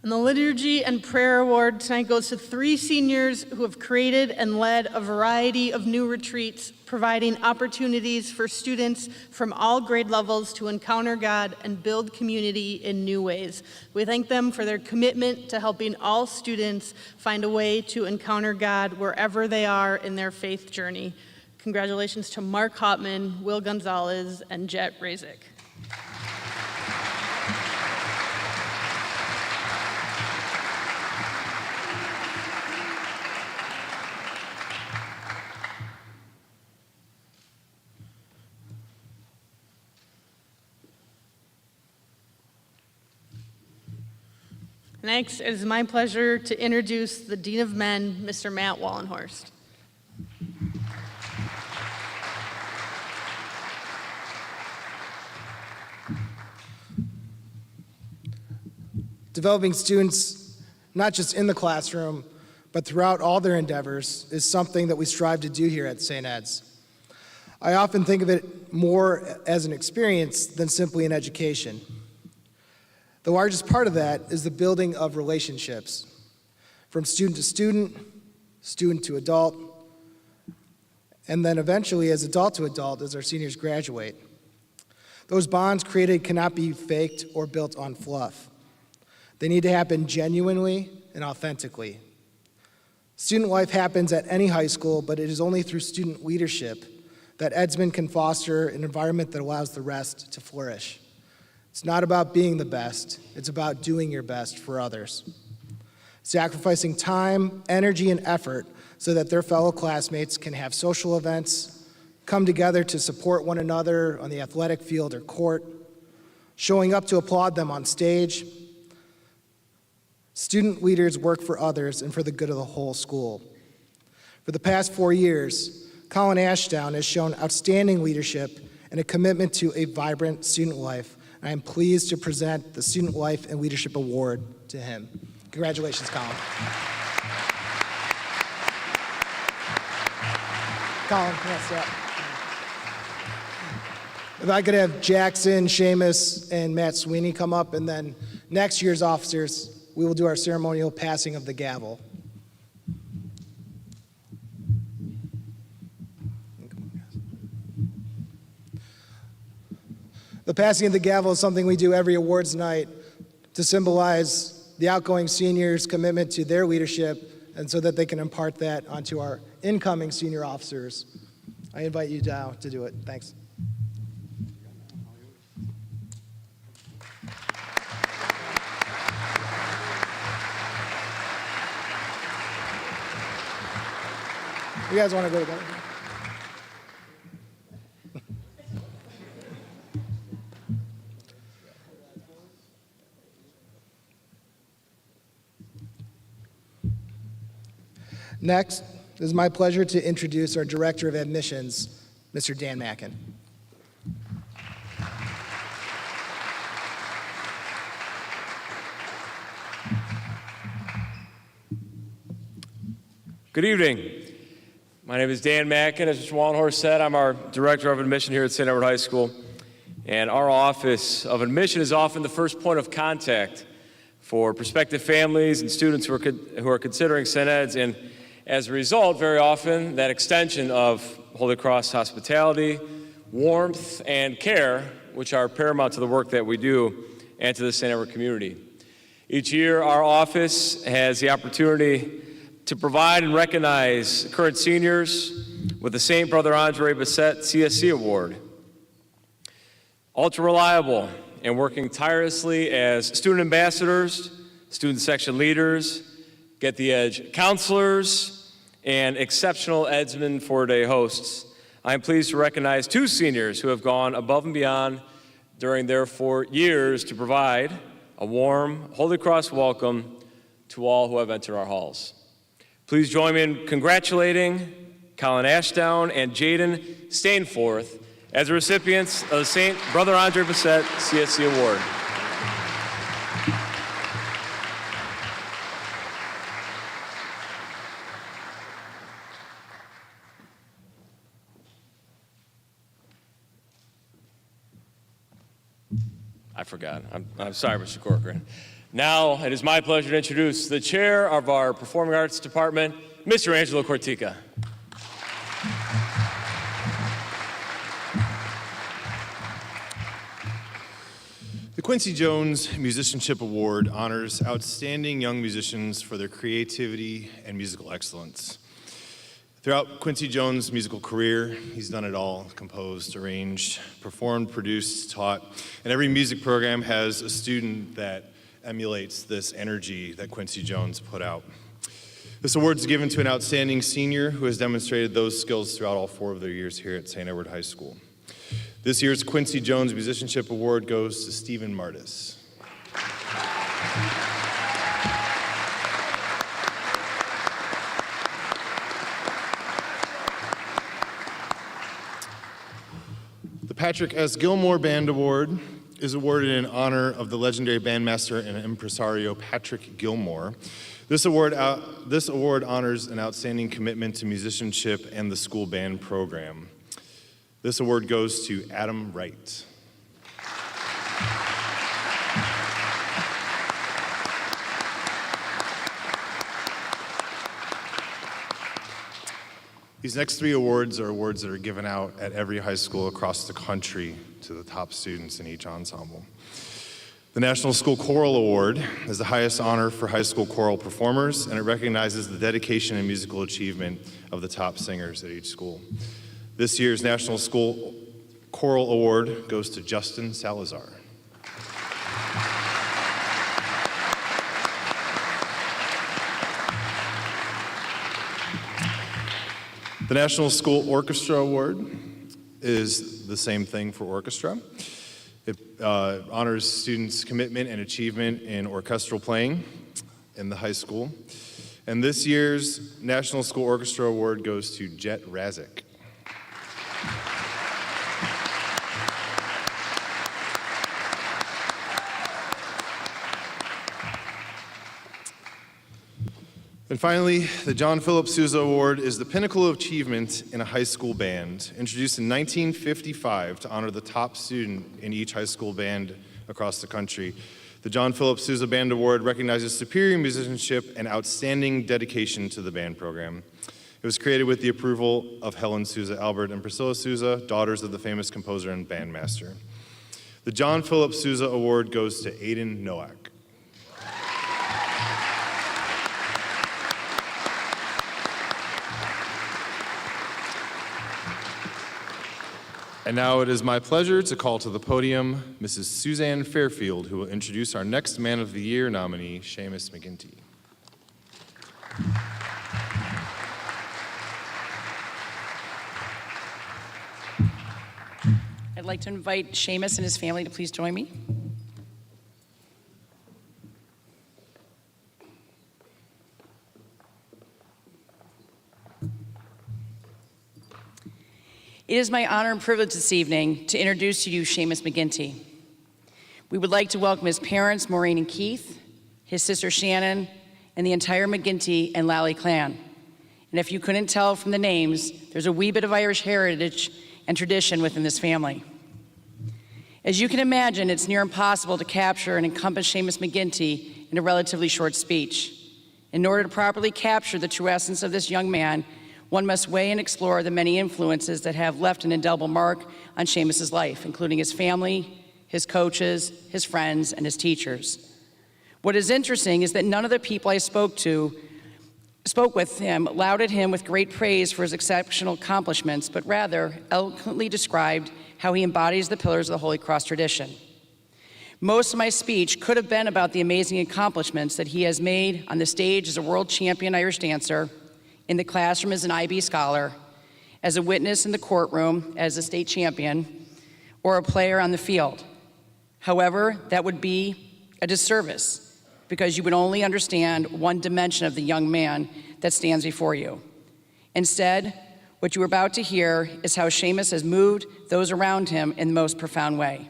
And the Liturgy and Prayer Award tonight goes to 3 seniors who have created and led a variety of new retreats, providing opportunities for students from all grade levels to encounter God and build community in new ways. We thank them for their commitment to helping all students find a way to encounter God wherever they are in their faith journey. Congratulations to Mark Hopman, Will Gonzalez, and Jet Razik. Next, it is my pleasure to introduce the Dean of Men, Mr. Matt Wallenhorst. Developing students, not just in the classroom, but throughout all their endeavors, is something that we strive to do here at St. Ed's. I often think of it more as an experience than simply an education. The largest part of that is the building of relationships, from student to student, student to adult, and then eventually as adult to adult as our seniors graduate. Those bonds created cannot be faked or built on fluff. They need to happen genuinely and authentically. Student life happens at any high school, but it is only through student leadership that Edsman can foster an environment that allows the rest to flourish. It's not about being the best, it's about doing your best for others. Sacrificing time, energy, and effort so that their fellow classmates can have social events, come together to support one another on the athletic field or court, showing up to applaud them on stage. Student leaders work for others and for the good of the whole school. For the past 4 years, Colin Ashdown has shown outstanding leadership and a commitment to a vibrant student life. I am pleased to present the Student Life and Leadership Award to him. Congratulations, Colin. Colin, yes, yeah. If I could have Jackson, Seamus, and Matt Sweeney come up, and then next year's officers, we will do our ceremonial passing of the gavel. The passing of the gavel is something we do every awards night to symbolize the outgoing seniors' commitment to their leadership and so that they can impart that onto our incoming senior officers. I invite you now to do it. Thanks. You guys want to go together? Next, it is my pleasure to introduce our Director of Admissions, Mr. Dan Mackin. Good evening. My name is Dan Mackin. As Mr. Wallenhorst said, I'm our Director of Admission here at St. Edward High School. And our Office of Admission is often the first point of contact for prospective families and students who are considering St. Ed's. And as a result, very often, that extension of Holy Cross hospitality, warmth, and care, which are paramount to the work that we do and to the St. Edward community. Each year, our office has the opportunity to provide and recognize current seniors with the St. Brother Andre Bassett CSC Award. Ultra reliable, and working tirelessly as student ambassadors, student section leaders, Get the Edge counselors, and exceptional Edsman 4-day hosts. I am pleased to recognize 2 seniors who have gone above and beyond during their 4 years to provide a warm Holy Cross welcome to all who have entered our halls. Please join me in congratulating Colin Ashdown and Jaden Stainforth as the recipients of the St. Brother Andre Bassett CSC Award. I forgot. I'm sorry, Mr. Corcoran. Now it is my pleasure to introduce the chair of our Performing Arts Department, Mr. Angelo Cortica. The Quincy Jones Musicianship Award honors outstanding young musicians for their creativity and musical excellence. Throughout Quincy Jones' musical career, he's done it all: composed, arranged, performed, produced, taught, and every music program has a student that emulates this energy that Quincy Jones put out. This award is given to an outstanding senior who has demonstrated those skills throughout all 4 of their years here at St. Edward High School. This year's Quincy Jones Musicianship Award goes to Stephen Martis. The Patrick S. Gilmore Band Award is awarded in honor of the legendary bandmaster and impresario Patrick Gilmore. This award honors an outstanding commitment to musicianship and the school band program. This award goes to Adam Wright. These next 3 awards are awards that are given out at every high school across the country to the top students in each ensemble. The National School Choral Award is the highest honor for high school choral performers, and it recognizes the dedication and musical achievement of the top singers at each school. This year's National School Choral Award goes to Justin Salazar. The National School Orchestra Award is the same thing for orchestra. It honors students' commitment and achievement in orchestral playing in the high school. And this year's National School Orchestra Award goes to Jet Razik. And finally, the John Philip Sousa Award is the pinnacle of achievement in a high school band, introduced in 1955 to honor the top student in each high school band across the country. The John Philip Sousa Band Award recognizes superior musicianship and outstanding dedication to the band program. It was created with the approval of Helen Sousa Albert and Priscilla Sousa, daughters of the famous composer and bandmaster. The John Philip Sousa Award goes to Aiden Nowak. And now it is my pleasure to call to the podium Mrs. Suzanne Fairfield, who will introduce our next Man of the Year nominee, Seamus McGinty. I'd like to invite Seamus and his family to please join me. It is my honor and privilege this evening to introduce to you Seamus McGinty. We would like to welcome his parents, Maureen and Keith, his sister Shannon, and the entire McGinty and Lally clan. And if you couldn't tell from the names, there's a wee bit of Irish heritage and tradition within this family. As you can imagine, it's near impossible to capture and encompass Seamus McGinty in a relatively short speech. In order to properly capture the true essence of this young man, one must weigh and explore the many influences that have left an indelible mark on Seamus's life, including his family, his coaches, his friends, and his teachers. What is interesting is that none of the people I spoke with him lauded him with great praise for his exceptional accomplishments, but rather eloquently described how he embodies the pillars of the Holy Cross tradition. Most of my speech could have been about the amazing accomplishments that he has made on the stage as a world champion Irish dancer, in the classroom as an IB scholar, as a witness in the courtroom as a state champion, or a player on the field. However, that would be a disservice because you would only understand one dimension of the young man that stands before you. Instead, what you are about to hear is how Seamus has moved those around him in the most profound way.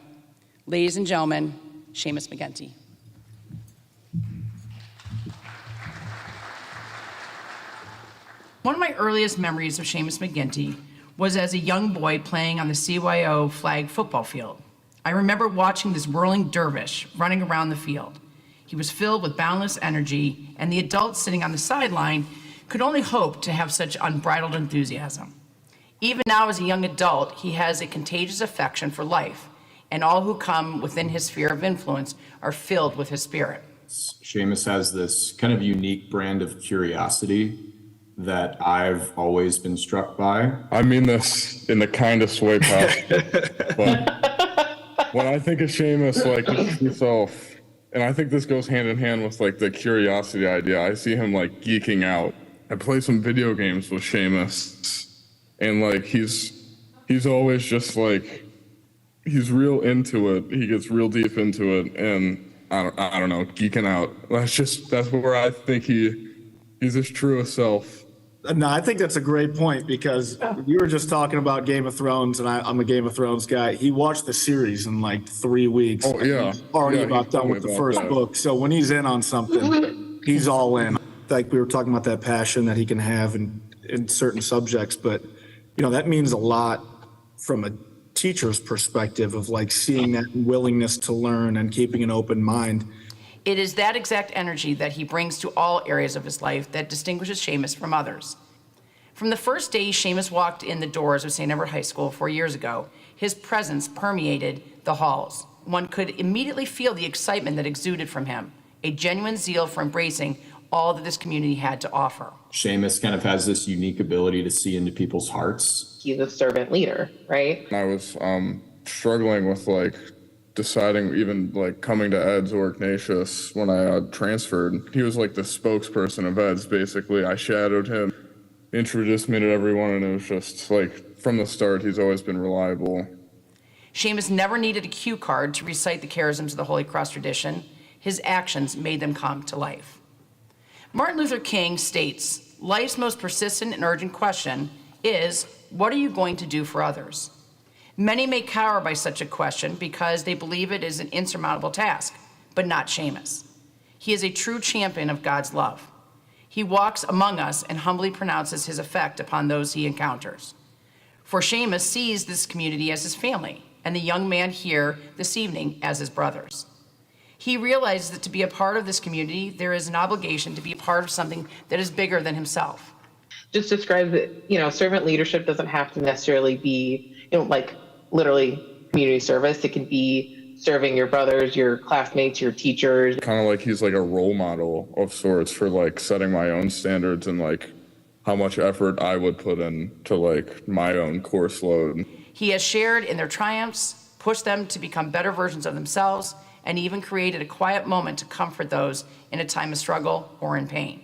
Ladies and gentlemen, Seamus McGinty. One of my earliest memories of Seamus McGinty was as a young boy playing on the CYO flag football field. I remember watching this whirling dervish running around the field. He was filled with boundless energy, and the adults sitting on the sideline could only hope to have such unbridled enthusiasm. Even now as a young adult, he has a contagious affection for life, and all who come within his sphere of influence are filled with his spirit. Seamus has this kind of unique brand of curiosity that I've always been struck by. I mean this in the kindest way possible, but when I think of Seamus, like himself, and I think this goes hand in hand with like the curiosity idea, I see him like geeking out. I play some video games with Seamus, and like he's always just like, he's real into it. He gets real deep into it, and I don't know, geeking out. That's where I think he's his truest self. No, I think that's a great point because you were just talking about Game of Thrones, and I'm a Game of Thrones guy. He watched the series in like 3 weeks. Oh, yeah. He's already Yeah, about done with the first book. So when he's in on something, he's all in. Like we were talking about that passion that he can have in certain subjects, but you know, that means a lot from a teacher's perspective of like seeing that willingness to learn and keeping an open mind. It is that exact energy that he brings to all areas of his life that distinguishes Seamus from others. From the first day Seamus walked in the doors of St. Edward High School 4 years ago, his presence permeated the halls. One could immediately feel the excitement that exuded from him, a genuine zeal for embracing all that this community had to offer. Seamus kind of has this unique ability to see into people's hearts. He's a servant leader, right? I was struggling with like deciding even like coming to Ed's or Ignatius when I transferred. He was like the spokesperson of Ed's basically. I shadowed him, introduced me to everyone, and it was just like from the start he's always been reliable. Seamus never needed a cue card to recite the charisms of the Holy Cross tradition. His actions made them come to life. Martin Luther King states, "Life's most persistent and urgent question is, what are you going to do for others?" Many may cower by such a question because they believe it is an insurmountable task, but not Seamus. He is a true champion of God's love. He walks among us and humbly pronounces his effect upon those he encounters. For Seamus sees this community as his family, and the young man here this evening as his brothers. He realizes that to be a part of this community, there is an obligation to be a part of something that is bigger than himself. Just describe that, servant leadership doesn't have to necessarily be, like literally community service. It can be serving your brothers, your classmates, your teachers. Kind of like he's like a role model of sorts for like setting my own standards and like how much effort I would put into like my own course load. He has shared in their triumphs, pushed them to become better versions of themselves, and even created a quiet moment to comfort those in a time of struggle or in pain.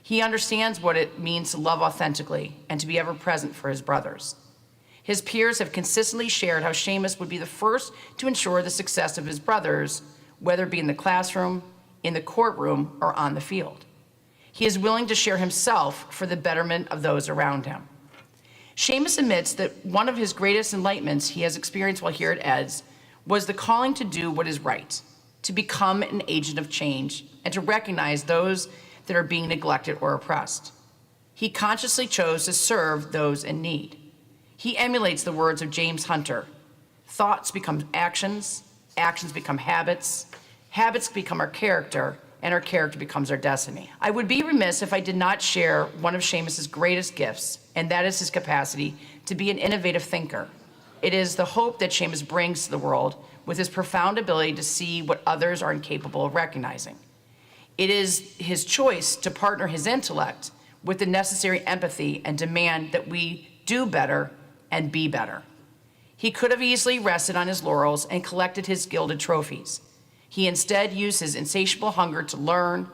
He understands what it means to love authentically and to be ever present for his brothers. His peers have consistently shared how Seamus would be the first to ensure the success of his brothers, whether it be in the classroom, in the courtroom, or on the field. He is willing to share himself for the betterment of those around him. Seamus admits that one of his greatest enlightenments he has experienced while here at Ed's was the calling to do what is right, to become an agent of change, and to recognize those that are being neglected or oppressed. He consciously chose to serve those in need. He emulates the words of James Hunter. Thoughts become actions, actions become habits, habits become our character, and our character becomes our destiny. I would be remiss if I did not share one of Seamus's greatest gifts, and that is his capacity to be an innovative thinker. It is the hope that Seamus brings to the world with his profound ability to see what others are incapable of recognizing. It is his choice to partner his intellect with the necessary empathy and demand that we do better and be better. He could have easily rested on his laurels and collected his gilded trophies. He instead used his insatiable hunger to learn,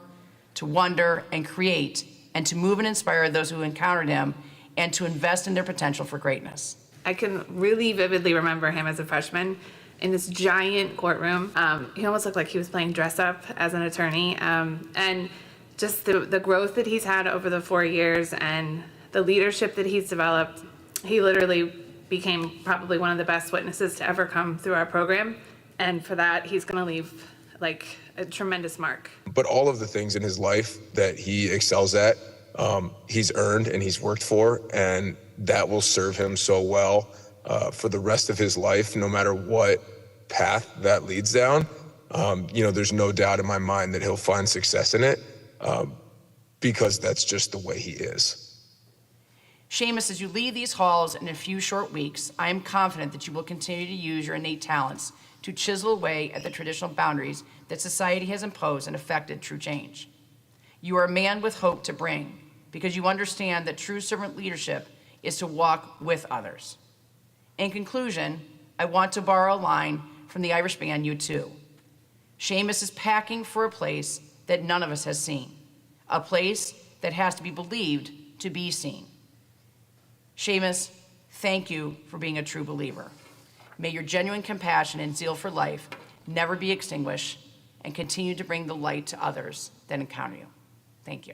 to wonder, and create, and to move and inspire those who encountered him, and to invest in their potential for greatness. I can really vividly remember him as a freshman in this giant courtroom. He almost looked like he was playing dress up as an attorney. And just the growth that he's had over the 4 years and the leadership that he's developed, he literally became probably one of the best witnesses to ever come through our program. And for that, he's gonna leave like a tremendous mark. But all of the things in his life that he excels at, he's earned and he's worked for, and that will serve him so well for the rest of his life, no matter what path that leads down. There's no doubt in my mind that he'll find success in it because that's just the way he is. Seamus, as you leave these halls in a few short weeks, I am confident that you will continue to use your innate talents to chisel away at the traditional boundaries that society has imposed and affected true change. You are a man with hope to bring because you understand that true servant leadership is to walk with others. In conclusion, I want to borrow a line from the Irish band U2. Seamus is packing for a place that none of us has seen, a place that has to be believed to be seen. Seamus, thank you for being a true believer. May your genuine compassion and zeal for life never be extinguished and continue to bring the light to others that encounter you. Thank you.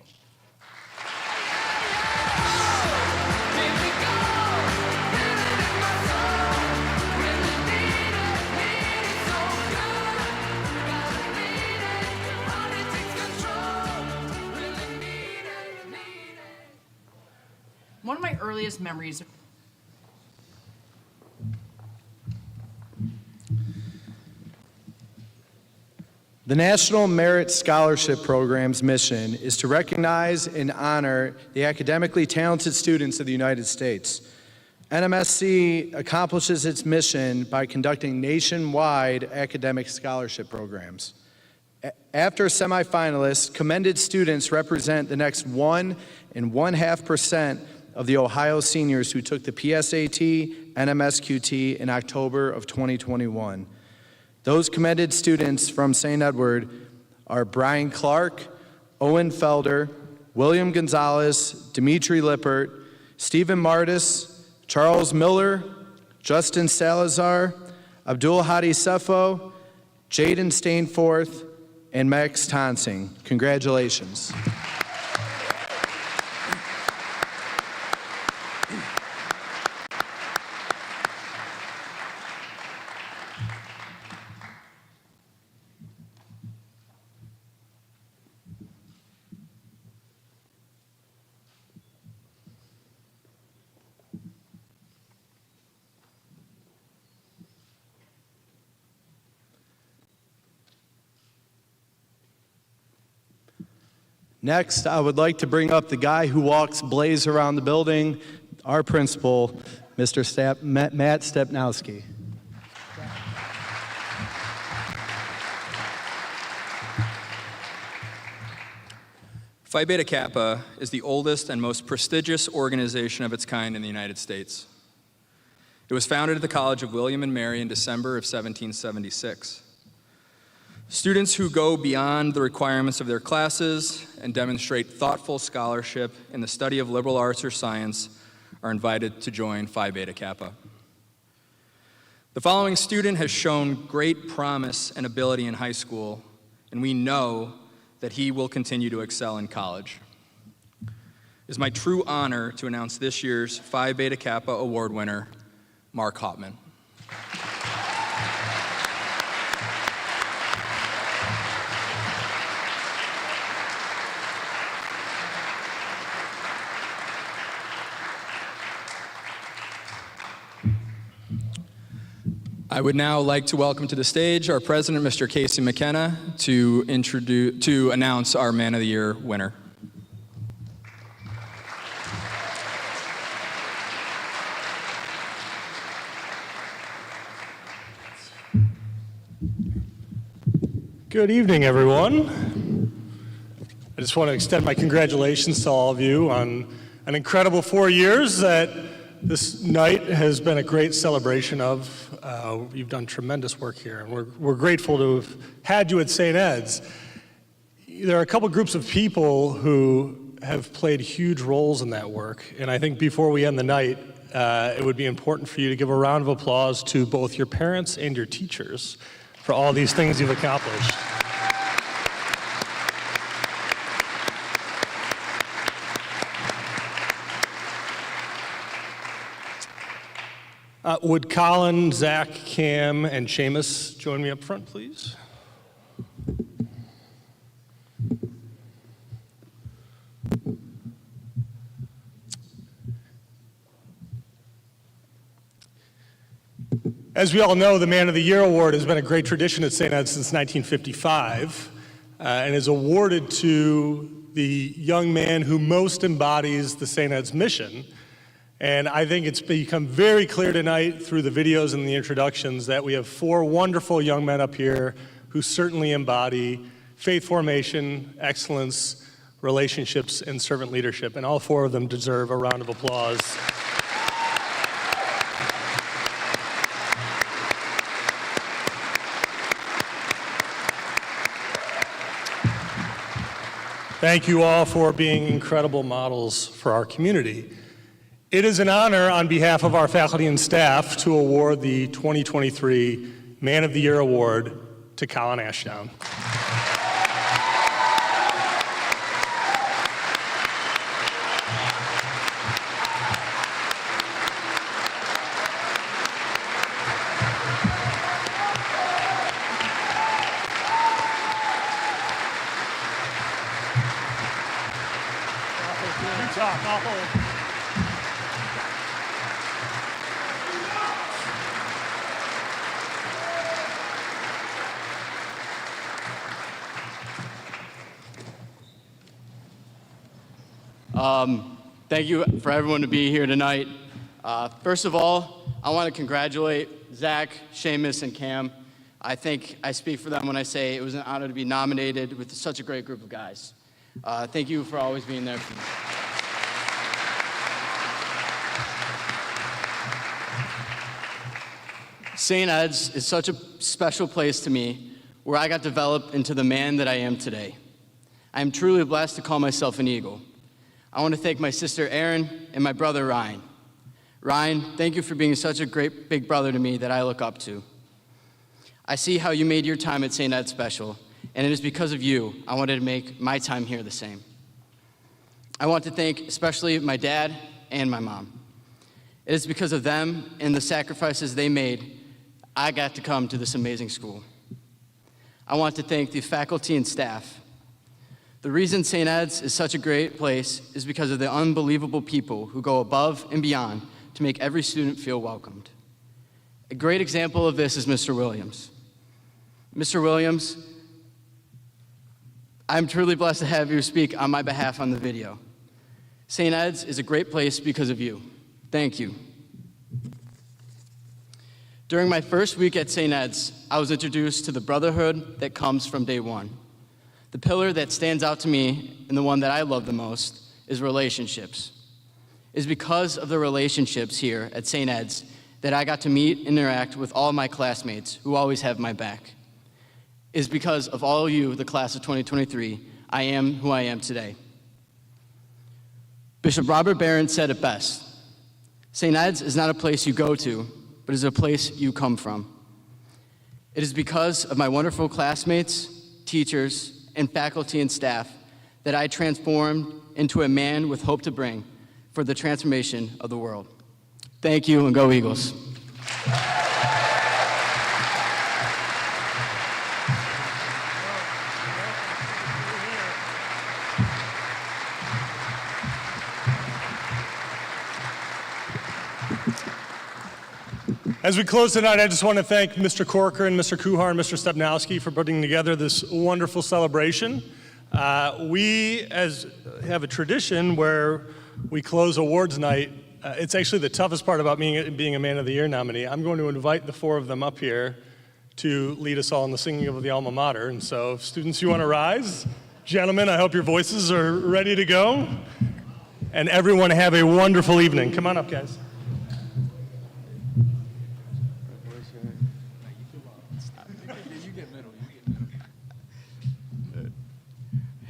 One of my earliest memories The National Merit Scholarship Program's mission is to recognize and honor the academically talented students of the United States. NMSC accomplishes its mission by conducting nationwide academic scholarship programs. After semifinalists, commended students represent the next 1.5% of the Ohio seniors who took the PSAT, NMSQT in October of 2021. Those commended students from St. Edward are Brian Clark, Owen Felder, William Gonzalez, Dimitri Lippert, Stephen Martis, Charles Miller, Justin Salazar, Abdul Hadi Sefo, Jaden Stainforth, and Max Tonsing. Congratulations. Next, I would like to bring up the guy who walks Blaze around the building, our principal, Mr. Matt Stepnowski. Phi Beta Kappa is the oldest and most prestigious organization of its kind in the United States. It was founded at the College of William and Mary in December of 1776. Students who go beyond the requirements of their classes and demonstrate thoughtful scholarship in the study of liberal arts or science are invited to join Phi Beta Kappa. The following student has shown great promise and ability in high school, and we know that he will continue to excel in college. It is my true honor to announce this year's Phi Beta Kappa Award winner, Mark Hauptman. I would now like to welcome to the stage our president, Mr. Casey McKenna, to announce our Man of the Year winner. Good evening, everyone. I just want to extend my congratulations to all of you on an incredible 4 years that this night has been a great celebration of. You've done tremendous work here, and we're grateful to have had you at St. Ed's. There are a couple groups of people who have played huge roles in that work, and I think before we end the night, it would be important for you to give a round of applause to both your parents and your teachers for all these things you've accomplished. Would Colin, Zach, Cam, and Seamus join me up front, please? As we all know, the Man of the Year Award has been a great tradition at St. Ed's since 1955 and is awarded to the young man who most embodies the St. Ed's mission. And I think it's become very clear tonight through the videos and the introductions that we have 4 wonderful young men up here who certainly embody faith formation, excellence, relationships, and servant leadership. And all 4 of them deserve a round of applause. Thank you all for being incredible models for our community. It is an honor on behalf of our faculty and staff to award the 2023 Man of the Year Award to Colin Ashdown. Thank you for everyone to be here tonight. First of all, I want to congratulate Zach, Seamus, and Cam. I think I speak for them when I say it was an honor to be nominated with such a great group of guys. Thank you for always being there for me. St. Ed's is such a special place to me where I got developed into the man that I am today. I am truly blessed to call myself an Eagle. I want to thank my sister Erin and my brother Ryan. Ryan, thank you for being such a great big brother to me that I look up to. I see how you made your time at St. Ed's special, and it is because of you I wanted to make my time here the same. I want to thank especially my dad and my mom. It is because of them and the sacrifices they made I got to come to this amazing school. I want to thank the faculty and staff. The reason St. Ed's is such a great place is because of the unbelievable people who go above and beyond to make every student feel welcomed. A great example of this is Mr. Williams. Mr. Williams, I'm truly blessed to have you speak on my behalf on the video. St. Ed's is a great place because of you. Thank you. During my first week at St. Ed's, I was introduced to the brotherhood that comes from day one. The pillar that stands out to me, and the one that I love the most, is relationships. It is because of the relationships here at St. Ed's that I got to meet and interact with all my classmates who always have my back. It is because of all you, the class of 2023, I am who I am today. Bishop Robert Barron said it best. St. Ed's is not a place you go to, but is a place you come from. It is because of my wonderful classmates, teachers, and faculty and staff that I transformed into a man with hope to bring for the transformation of the world. Thank you, and go Eagles. As we close tonight, I just want to thank Mr. Corker and Mr. Kuhar and Mr. Stepnowski for putting together this wonderful celebration. We have a tradition where we close awards night. It's actually the toughest part about being a Man of the Year nominee. I'm going to invite the 4 of them up here to lead us all in the singing of the alma mater. And so, students, you want to rise? Gentlemen, I hope your voices are ready to go. And everyone have a wonderful evening. Come on up, guys.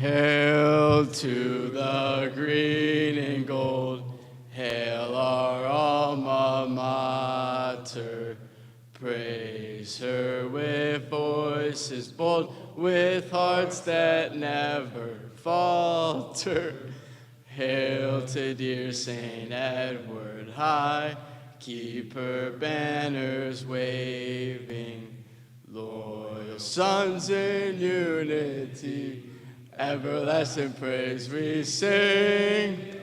Hail to the green and gold. Hail our alma mater. Praise her with voices bold, with hearts that never falter. Hail to dear St. Edward High, keep her banners waving. Loyal sons in unity, everlasting praise we sing.